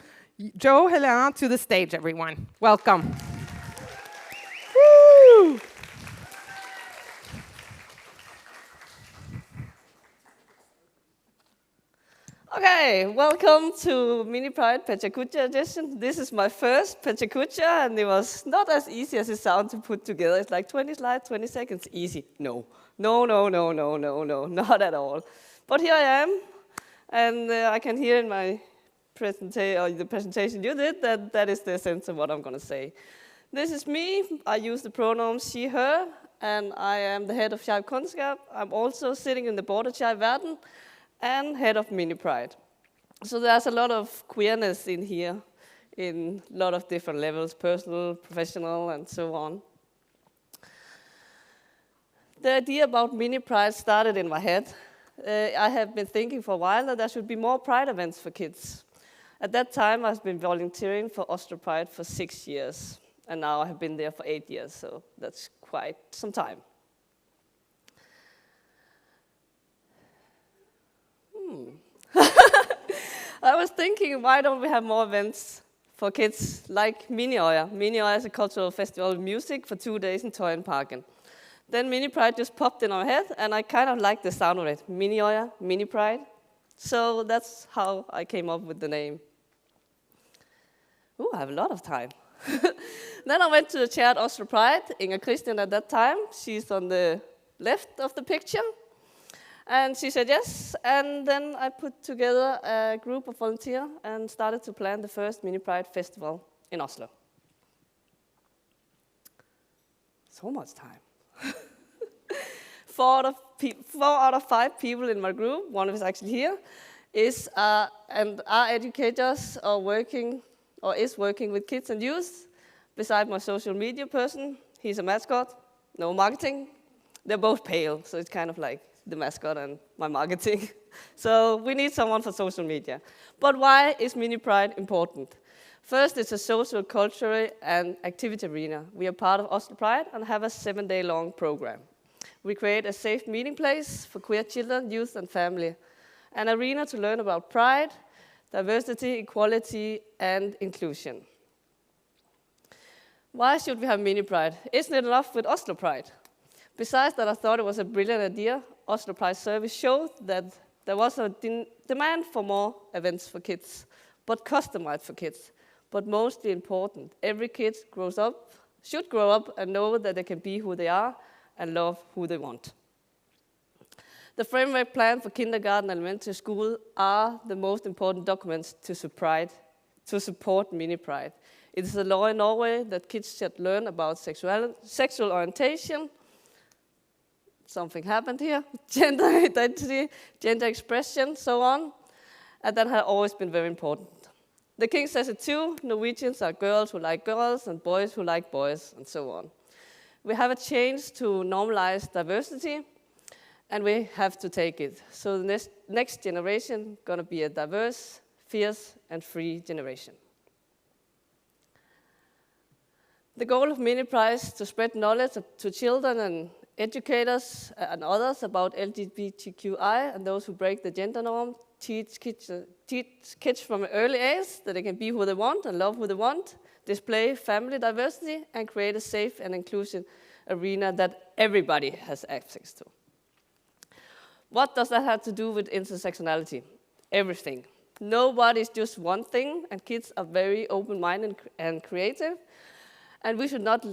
Joe Helena to the stage, everyone. Welcome. Woo! Okay, welcome to Mini Pride PechaKucha edition. This is my first PechaKucha, and it was not as easy as it sounds to put together. It's like 20 slides, 20 seconds, easy. No, not at all. But here I am, and I can hear in my the presentation you did that is the essence of what I'm going to say. This is me. I use the pronouns she, her, and I am the head of Skeiv Kundskap. I'm also sitting in the board of Skeiv Verden, and head of Mini Pride. So there's a lot of queerness in here, in a lot of different levels, personal, professional, and so on. The idea about Mini Pride started in my head. I have been thinking for a while that there should be more Pride events for kids. At that time, I've been volunteering for Oslo Pride for 6 years, and now I have been there for 8 years, so that's quite some time. I was thinking, why don't we have more events for kids like Mini-Øya? Mini-Øya is a cultural festival of music for 2 days in Vitenparken. Then Mini Pride just popped in our head, and I kind of liked the sound of it. Mini-Øya, Mini Pride. So that's how I came up with the name. Ooh, I have a lot of time. Then I went to the chair at Oslo Pride, Inger Christian at that time. She's on the left of the picture. And she said yes, and then I put together a group of volunteers and started to plan the first Mini Pride festival in Oslo. So much time. 4 out of 5 people in my group, one of us actually here, and are educators or is working with kids and youth. Besides my social media person, he's a mascot, no marketing. They're both pale, so it's kind of like the mascot and my marketing. So we need someone for social media. But why is Mini Pride important? First, it's a social, cultural, and activity arena. We are part of Oslo Pride and have a 7-day-long program. We create a safe meeting place for queer children, youth, and family. An arena to learn about pride, diversity, equality, and inclusion. Why should we have Mini Pride? Isn't it enough with Oslo Pride? Besides that, I thought it was a brilliant idea. Oslo Pride service showed that there was a demand for more events for kids, but customized for kids. But mostly important, every kid should grow up and know that they can be who they are and love who they want. The framework plan for kindergarten and elementary school are the most important documents to support Mini Pride. It is a law in Norway that kids should learn about sexual orientation. Something happened here, gender identity, gender expression, so on. And that has always been very important. The king says it too, Norwegians are girls who like girls and boys who like boys, and so on. We have a chance to normalize diversity, and we have to take it. So the next generation gonna be a diverse, fierce, and free generation. The goal of Mini Pride is to spread knowledge to children and educators and others about LGBTQI and those who break the gender norm, teach kids from an early age that they can be who they want and love who they want, display family diversity, and create a safe and inclusive arena that everybody has access to. What does that have to do with intersectionality? Everything. Nobody's just one thing, and kids are very open-minded and creative, and we should not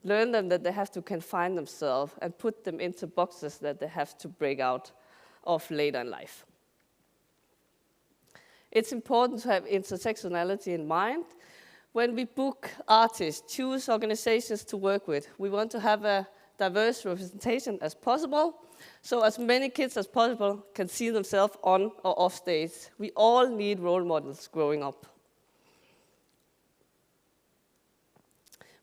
learn them that they have to confine themselves and put them into boxes that they have to break out of later in life. It's important to have intersectionality in mind. When we book artists, choose organizations to work with, we want to have a diverse representation as possible, so as many kids as possible can see themselves on or off stage. We all need role models growing up.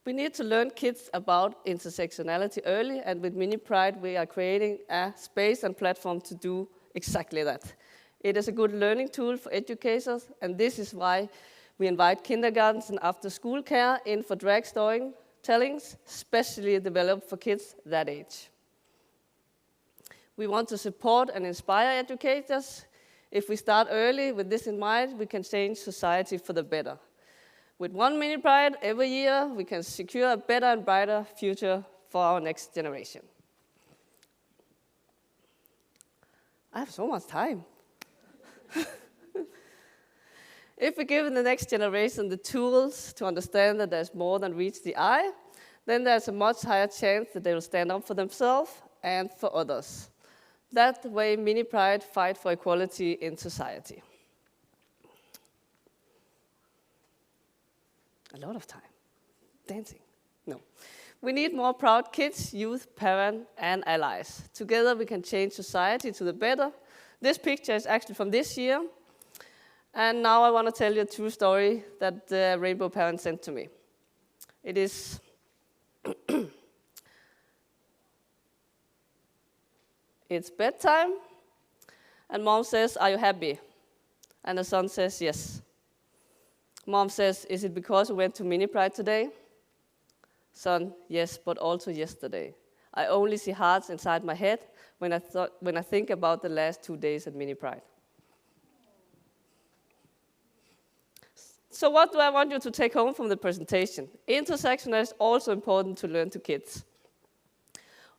We need to learn kids about intersectionality early, and with Mini Pride, we are creating a space and platform to do exactly that. It is a good learning tool for educators, and this is why we invite kindergartens and after-school care in for drag storytellings, specially developed for kids that age. We want to support and inspire educators. If we start early with this in mind, we can change society for the better. With one mini pride every year, we can secure a better and brighter future for our next generation. I have so much time. If we give the next generation the tools to understand that there's more than reach the eye, then there's a much higher chance that they will stand up for themselves and for others. That way, Mini Pride fight for equality in society. A lot of time. Dancing. No. We need more proud kids, youth, parents, and allies. Together we can change society to the better. This picture is actually from this year. And now I want to tell you a true story that the Rainbow parent sent to me. It is it's bedtime, and mom says, "Are you happy?" And the son says, "Yes." Mom says, "Is it because we went to Mini Pride today?" Son, "Yes, but also yesterday. I only see hearts inside my head when I think about the last 2 days at Mini Pride." So what do I want you to take home from the presentation? Intersectional is also important to learn to kids.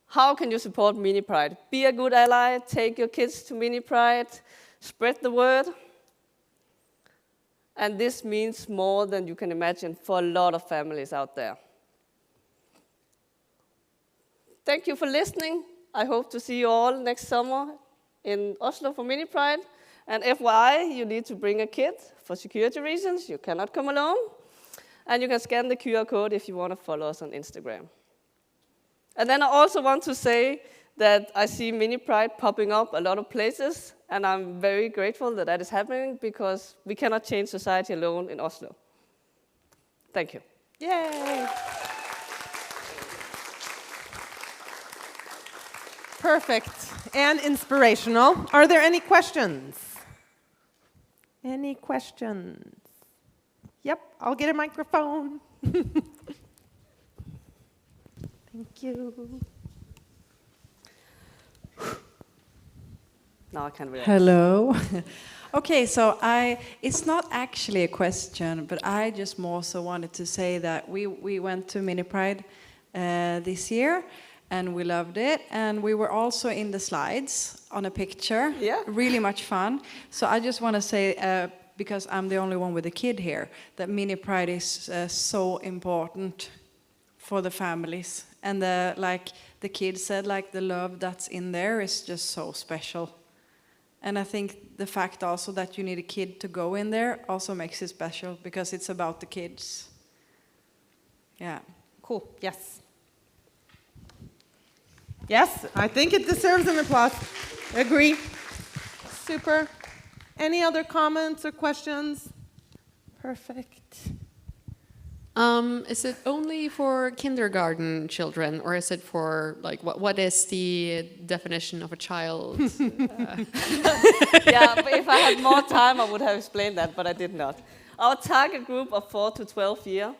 How can you support Mini Pride? Be a good ally, take your kids to Mini Pride, spread the word. And this means more than you can imagine for a lot of families out there. Thank you for listening. I hope to see you all next summer in Oslo for Mini Pride. And FYI, you need to bring a kid for security reasons. You cannot come alone. And you can scan the QR code if you want to follow us on Instagram. And then I also want to say that I see Mini Pride popping up a lot of places. And I'm very grateful that that is happening because we cannot change society alone in Oslo. Thank you. Yay! Perfect and inspirational. Are there any questions? Any questions? Yep, I'll get a microphone. Thank you. Now I can relax. Hello. Okay, so it's not actually a question, but I just more so wanted to say that we went to Mini Pride this year, and we loved it. And we were also in the slides on a picture. Yeah. Really much fun. So I just want to say, because I'm the only one with a kid here, that Mini Pride is so important for the families. And like the kids said, like the love that's in there is just so special. And I think the fact also that you need a kid to go in there also makes it special because it's about the kids. Yeah. Cool, yes. Yes, I think it deserves an applause. Agree. Super. Any other comments or questions? Perfect. Is it only for kindergarten children, or is it for, like, what is the definition of a child? Yeah, but if I had more time, I would have explained that, but I did not. Our target group of 4 to 12 years,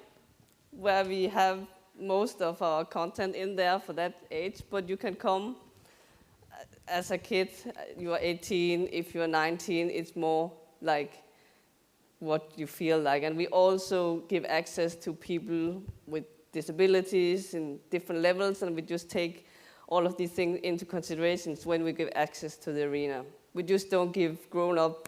where we have most of our content in there for that age, but you can come as a kid. You are 18. If you're 19, it's more like what you feel like. And we also give access to people with disabilities in different levels, and we just take all of these things into considerations when we give access to the arena. We just don't give grown-up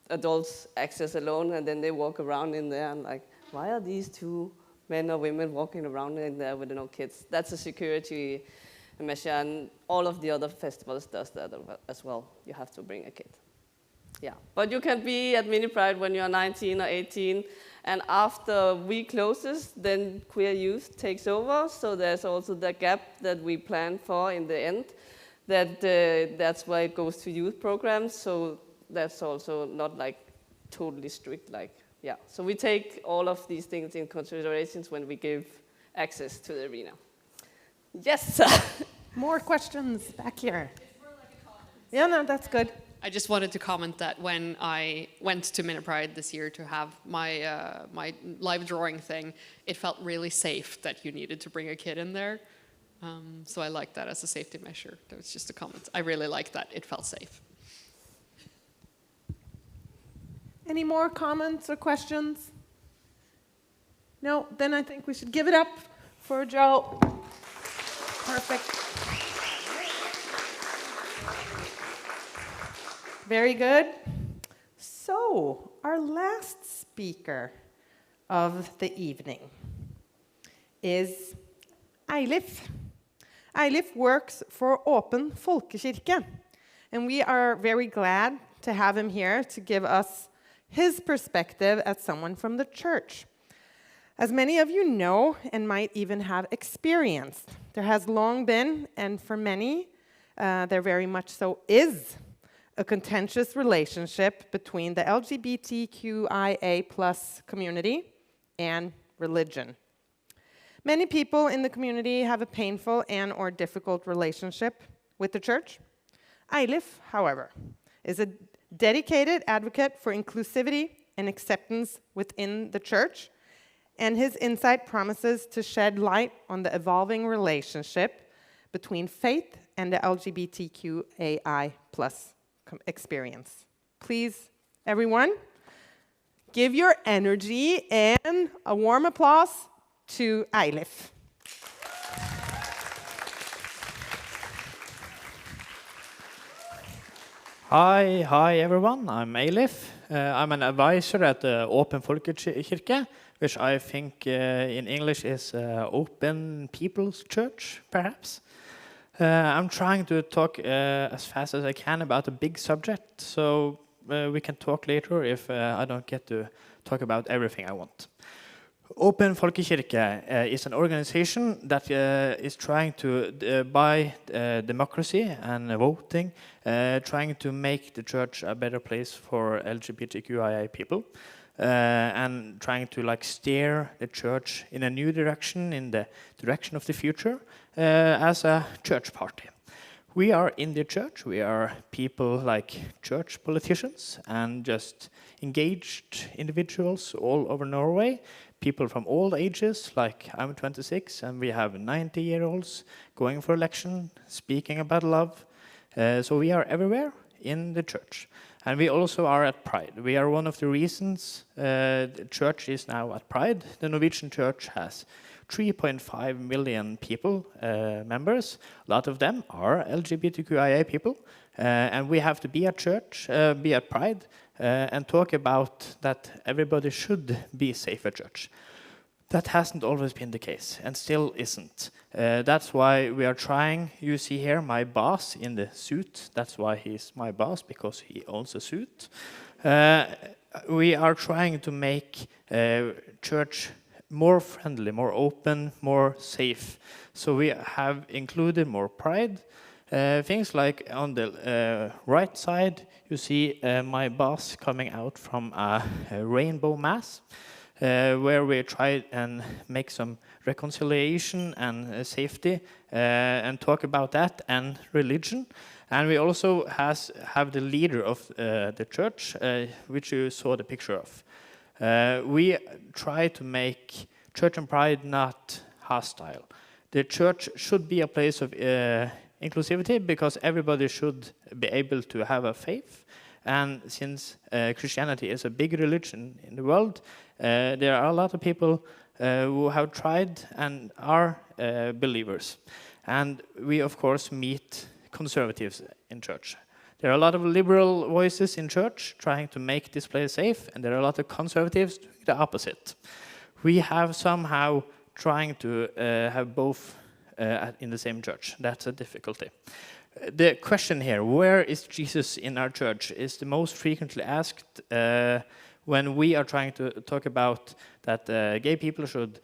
adults access alone, and then they walk around in there and like, why are these two men or women walking around in there with no kids? That's a security measure, and all of the other festivals does that as well. You have to bring a kid. Yeah, but you can be at Mini Pride when you're 19 or 18, and after we closes, then queer youth takes over. So there's also the gap that we plan for in the end. That's why it goes to youth programs. So that's also not like totally strict. Like, yeah. So we take all of these things in considerations when we give access to the arena. Yes. More questions back here. It's more like a comment. Yeah, no, that's good. I just wanted to comment that when I went to Mini Pride this year to have my my live drawing thing, it felt really safe that you needed to bring a kid in there. So I liked that as a safety measure. That was just a comment. I really liked that. It felt safe. Any more comments or questions? No? Then I think we should give it up for Joe. Perfect. Very good. So, our last speaker of the evening is Eilif. Eilif works for Åpen Folkekirke, and we are very glad to have him here to give us his perspective as someone from the church. As many of you know and might even have experienced, there has long been, and for many, there very much so is, a contentious relationship between the LGBTQIA+ community and religion. Many people in the community have a painful and/or difficult relationship with the church. Eilif, however, is a dedicated advocate for inclusivity and acceptance within the church, and his insight promises to shed light on the evolving relationship between faith and the LGBTQAI+ experience. Please, everyone, give your energy and a warm applause to Eilif. Hi everyone, I'm Eilif. I'm an advisor at the Åpen Folkekirke, which I think in English is Open People's Church, perhaps. I'm trying to talk as fast as I can about a big subject, so we can talk later if I don't get to talk about everything I want. Åpen Folkekirke is an organization that is trying to, by democracy and voting, trying to make the church a better place for LGBTQIA people, and trying to steer the church in a new direction, in the direction of the future, as a church party. We are in the church. We are people like church politicians and just engaged individuals all over Norway. People from all ages, like I'm 26, and we have 90-year-olds going for election, speaking about love. So we are everywhere in the church. And we also are at Pride. We are one of the reasons the church is now at Pride. The Norwegian church has 3.5 million people, members. A lot of them are LGBTQIA people. And we have to be at church, be at Pride, and talk about that everybody should be safe at church. That hasn't always been the case, and still isn't. That's why we are trying. You see here my boss in the suit. That's why he's my boss, because he owns a suit. We are trying to make church more friendly, more open, more safe. So we have included more pride. Things like on the right side, you see my boss coming out from a rainbow mass, where we try and make some reconciliation and safety, and talk about that and religion. And we also have the leader of the church, which you saw the picture of. We try to make church and pride not hostile. The church should be a place of inclusivity, because everybody should be able to have a faith. And since Christianity is a big religion in the world, there are a lot of people who have tried and are believers. And we, of course, meet conservatives in church. There are a lot of liberal voices in church trying to make this place safe, and there are a lot of conservatives doing the opposite. We have somehow trying to have both in the same church. That's a difficulty. The question here, where is Jesus in our church, is the most frequently asked when we are trying to talk about that gay people should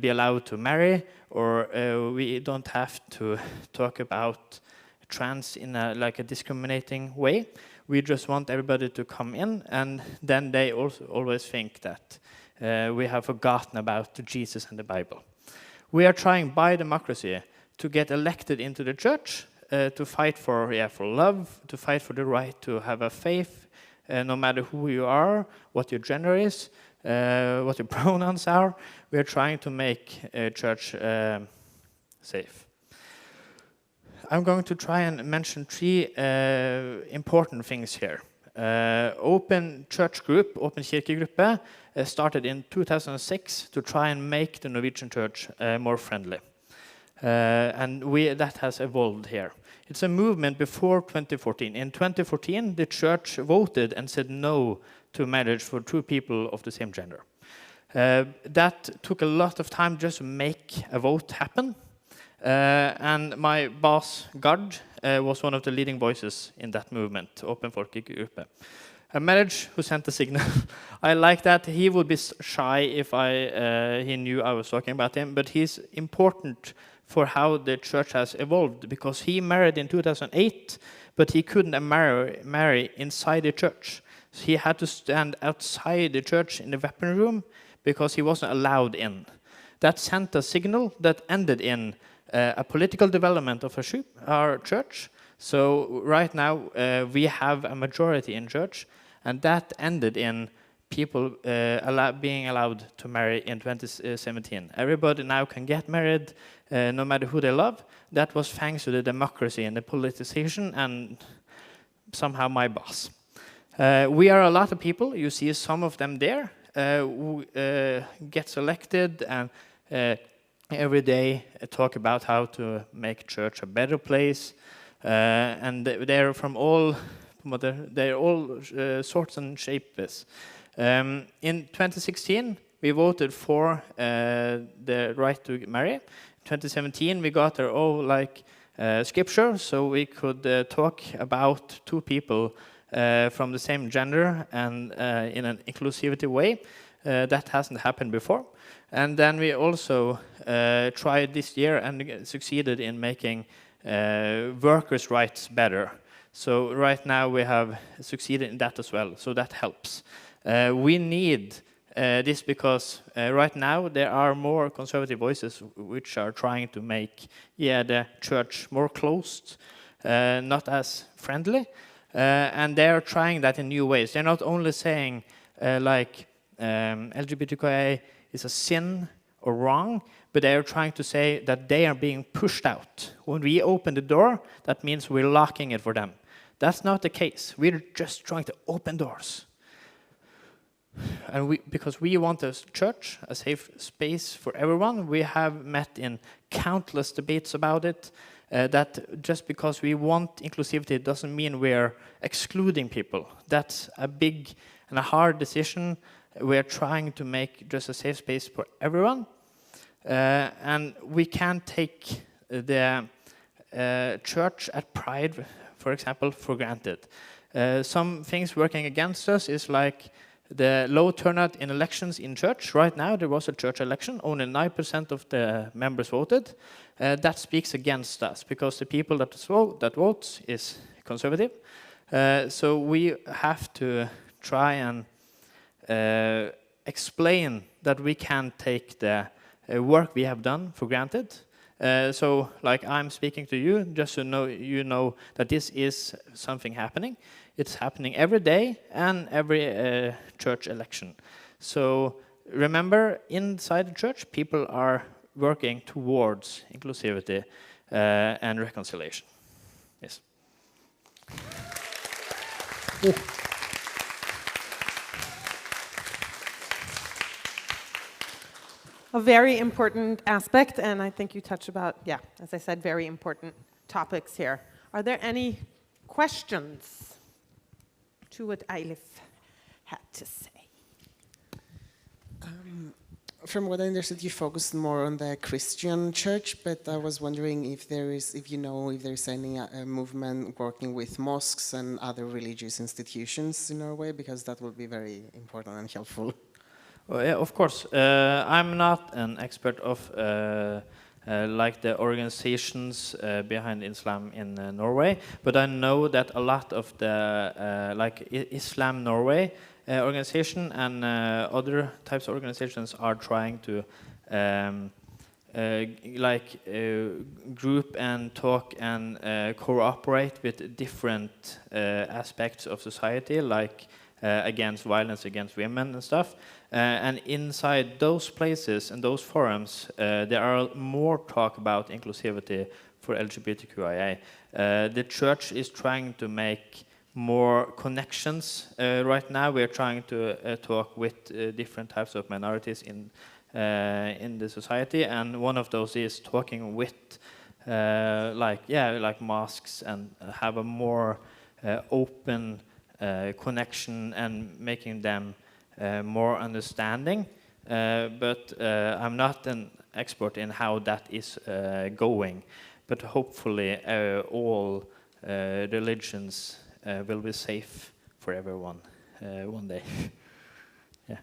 be allowed to marry, or we don't have to talk about trans in a discriminating way. We just want everybody to come in, and then they also always think that we have forgotten about Jesus and the Bible. We are trying by democracy to get elected into the church, to fight for love, to fight for the right to have a faith, no matter who you are, what your gender is, what your pronouns are. We are trying to make church safe. I'm going to try and mention three important things here. Open Church Group, Open Kirkegruppe, started in 2006 to try and make the Norwegian church more friendly. And that has evolved here. It's a movement before 2014. In 2014, the church voted and said no to marriage for two people of the same gender. That took a lot of time just to make a vote happen. And my boss, Gard, was one of the leading voices in that movement, Open Folkegruppe. A marriage who sent a signal. I like that. He would be shy if he knew I was talking about him, but he's important for how the church has evolved, because he married in 2008, but he couldn't marry inside the church. So he had to stand outside the church in the weapon room because he wasn't allowed in. That sent a signal that ended in a political development of our church. So right now we have a majority in church, and that ended in people being allowed to marry in 2017. Everybody now can get married, no matter who they love. That was thanks to the democracy and the politicization and somehow my boss. We are a lot of people. You see some of them there who get elected and every day talk about how to make church a better place. And they're from all sorts and shapes. In 2016, we voted for the right to marry. In 2017, we got our scripture, so we could talk about two people from the same gender and in an inclusivity way. That hasn't happened before. And then we also tried this year and succeeded in making workers' rights better. So right now we have succeeded in that as well, so that helps. We need this because right now there are more conservative voices which are trying to make the church more closed, not as friendly, and they are trying that in new ways. They're not only saying LGBTQIA is a sin or wrong, but they are trying to say that they are being pushed out. When we open the door, that means we're locking it for them. That's not the case. We're just trying to open doors. And because we want a church, a safe space for everyone, we have met in countless debates about it, that just because we want inclusivity doesn't mean we're excluding people. That's a big and a hard decision. We're trying to make just a safe space for everyone. And we can't take the church at Pride, for example, for granted. Some things working against us is like the low turnout in elections in church. Right now, there was a church election. Only 9% of the members voted. That speaks against us, because the people that vote is conservative. So we have to try and explain that we can't take the work we have done for granted. So, like I'm speaking to you, just so you know that this is something happening. It's happening every day and every church election. So remember, inside the church, people are working towards inclusivity and reconciliation. Yes. A very important aspect, and I think you touch about, as I said, very important topics here. Are there any questions to what Eilif had to say? From what I understood, you focused more on the Christian church, but I was wondering if there's any movement working with mosques and other religious institutions in Norway, because that would be very important and helpful. Well, yeah, of course. I'm not an expert of like the organizations behind Islam in Norway, but I know that a lot of the like Islam Norway organization and other types of organizations are trying to group and talk and cooperate with different aspects of society, like against violence against women and stuff. And inside those places and those forums, there are more talk about inclusivity for LGBTQIA. The church is trying to make more connections. Right now, we're trying to talk with different types of minorities in the society, and one of those is talking with like mosques, and have a more open connection and making them more understanding. But I'm not an expert in how that is going. But hopefully all religions will be safe for everyone one day. Yeah.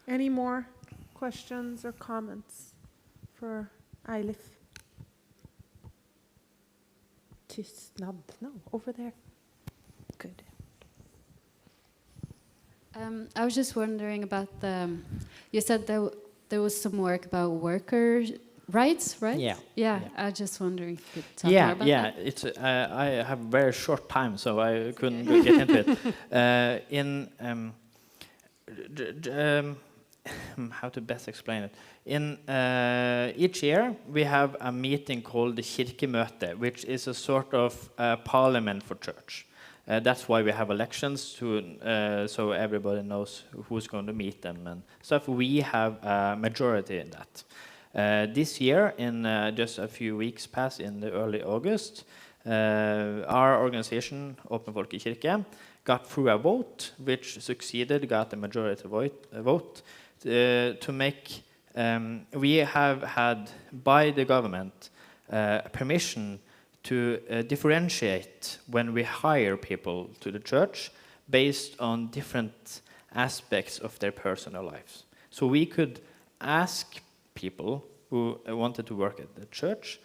Any more questions or comments for Eilif? Tystnad. No, over there. Good. I was just wondering about you said there was some work about workers' rights, right? Yeah. Yeah. I was just wondering if you could talk more about that. It's I have very short time, so I couldn't get into it. How to best explain it? In each year, we have a meeting called the Kirkemøte, which is a sort of parliament for church. That's why we have elections, so everybody knows who's going to meet them and stuff. We have a majority in that. This year, in just a few weeks past, in the early August, our organization, Åpen Folkekirke, got through a vote, which succeeded, got a majority vote, to make, we have had, by the government, permission to differentiate when we hire people to the church based on different aspects of their personal lives. So we could ask people who wanted to work at the church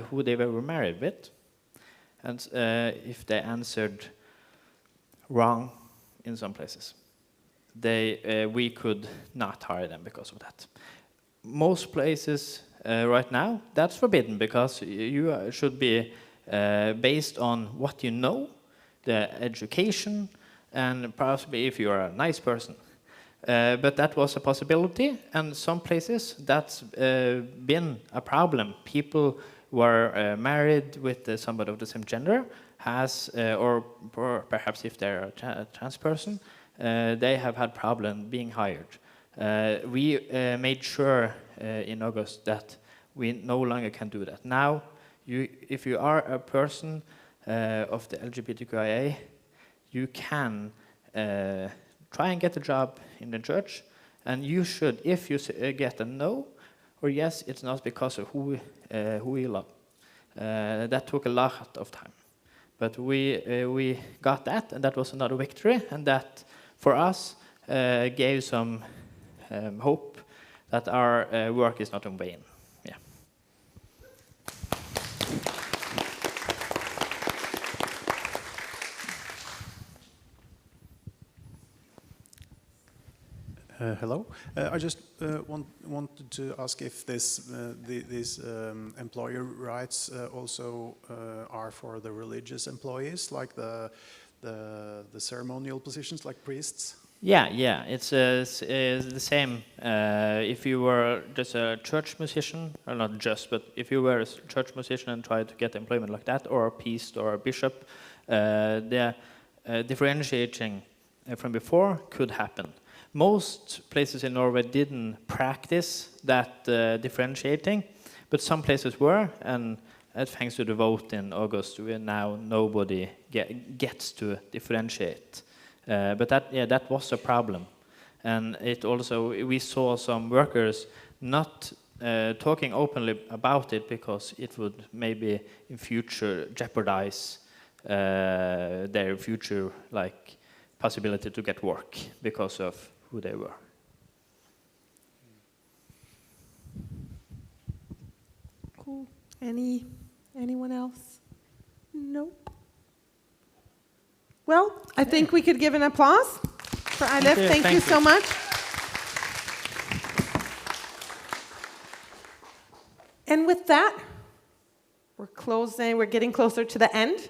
who they were married with, and if they answered wrong in some places, we could not hire them because of that. Most places right now, that's forbidden, because you should be based on what you know, the education, and possibly if you are a nice person. But that was a possibility, and some places that's been a problem. People who are married with somebody of the same gender or perhaps if they're a trans person, they have had problem being hired. We made sure in August that we no longer can do that. Now, if you are a person of the LGBTQIA, you can try and get a job in the church, and you should, if you get a no or yes, it's not because of who you love. That took a lot of time, but we got that, and that was another victory, and that for us gave some hope that our work is not in vain. Yeah. Hello. I just wanted to ask if these employer rights also are for the religious employees, like the ceremonial positions, like priests. Yeah. It's the same. If you were just a church musician, or not just, but if you were a church musician and tried to get employment like that, or a priest or a bishop, the differentiating from before could happen. Most places in Norway didn't practice that differentiating, but some places were, and thanks to the vote in August, now nobody gets to differentiate. But that was a problem, and it also, we saw some workers not talking openly about it because it would maybe in future jeopardize their future possibility to get work because of who they were. Cool. Anyone else? No. Well, I think we could give an applause for Eilif. Thank you so much. And with that, we're getting closer to the end.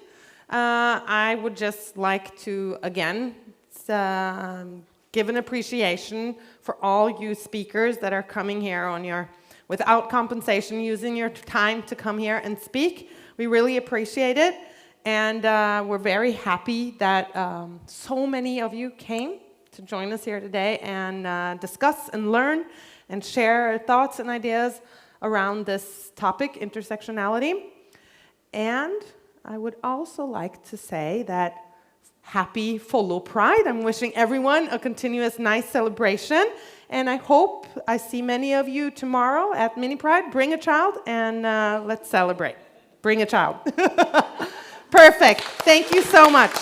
I would just like to, again, give an appreciation for all you speakers that are coming here without compensation, using your time to come here and speak. We really appreciate it. And we're very happy that so many of you came to join us here today and discuss and learn and share thoughts and ideas around this topic, intersectionality. And I would also like to say that happy Follow Pride. I'm wishing everyone a continuous nice celebration. And I hope I see many of you tomorrow at Mini Pride. Bring a child and let's celebrate. Bring a child. Perfect. Thank you so much.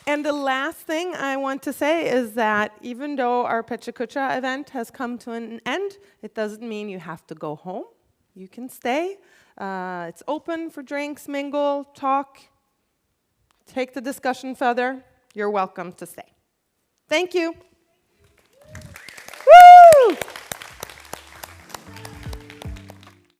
And the last thing I want to say is that even though our PechaKucha event has come to an end, it doesn't mean you have to go home. You can stay. It's open for drinks, mingle, talk, take the discussion further. You're welcome to stay. Thank you. Woo!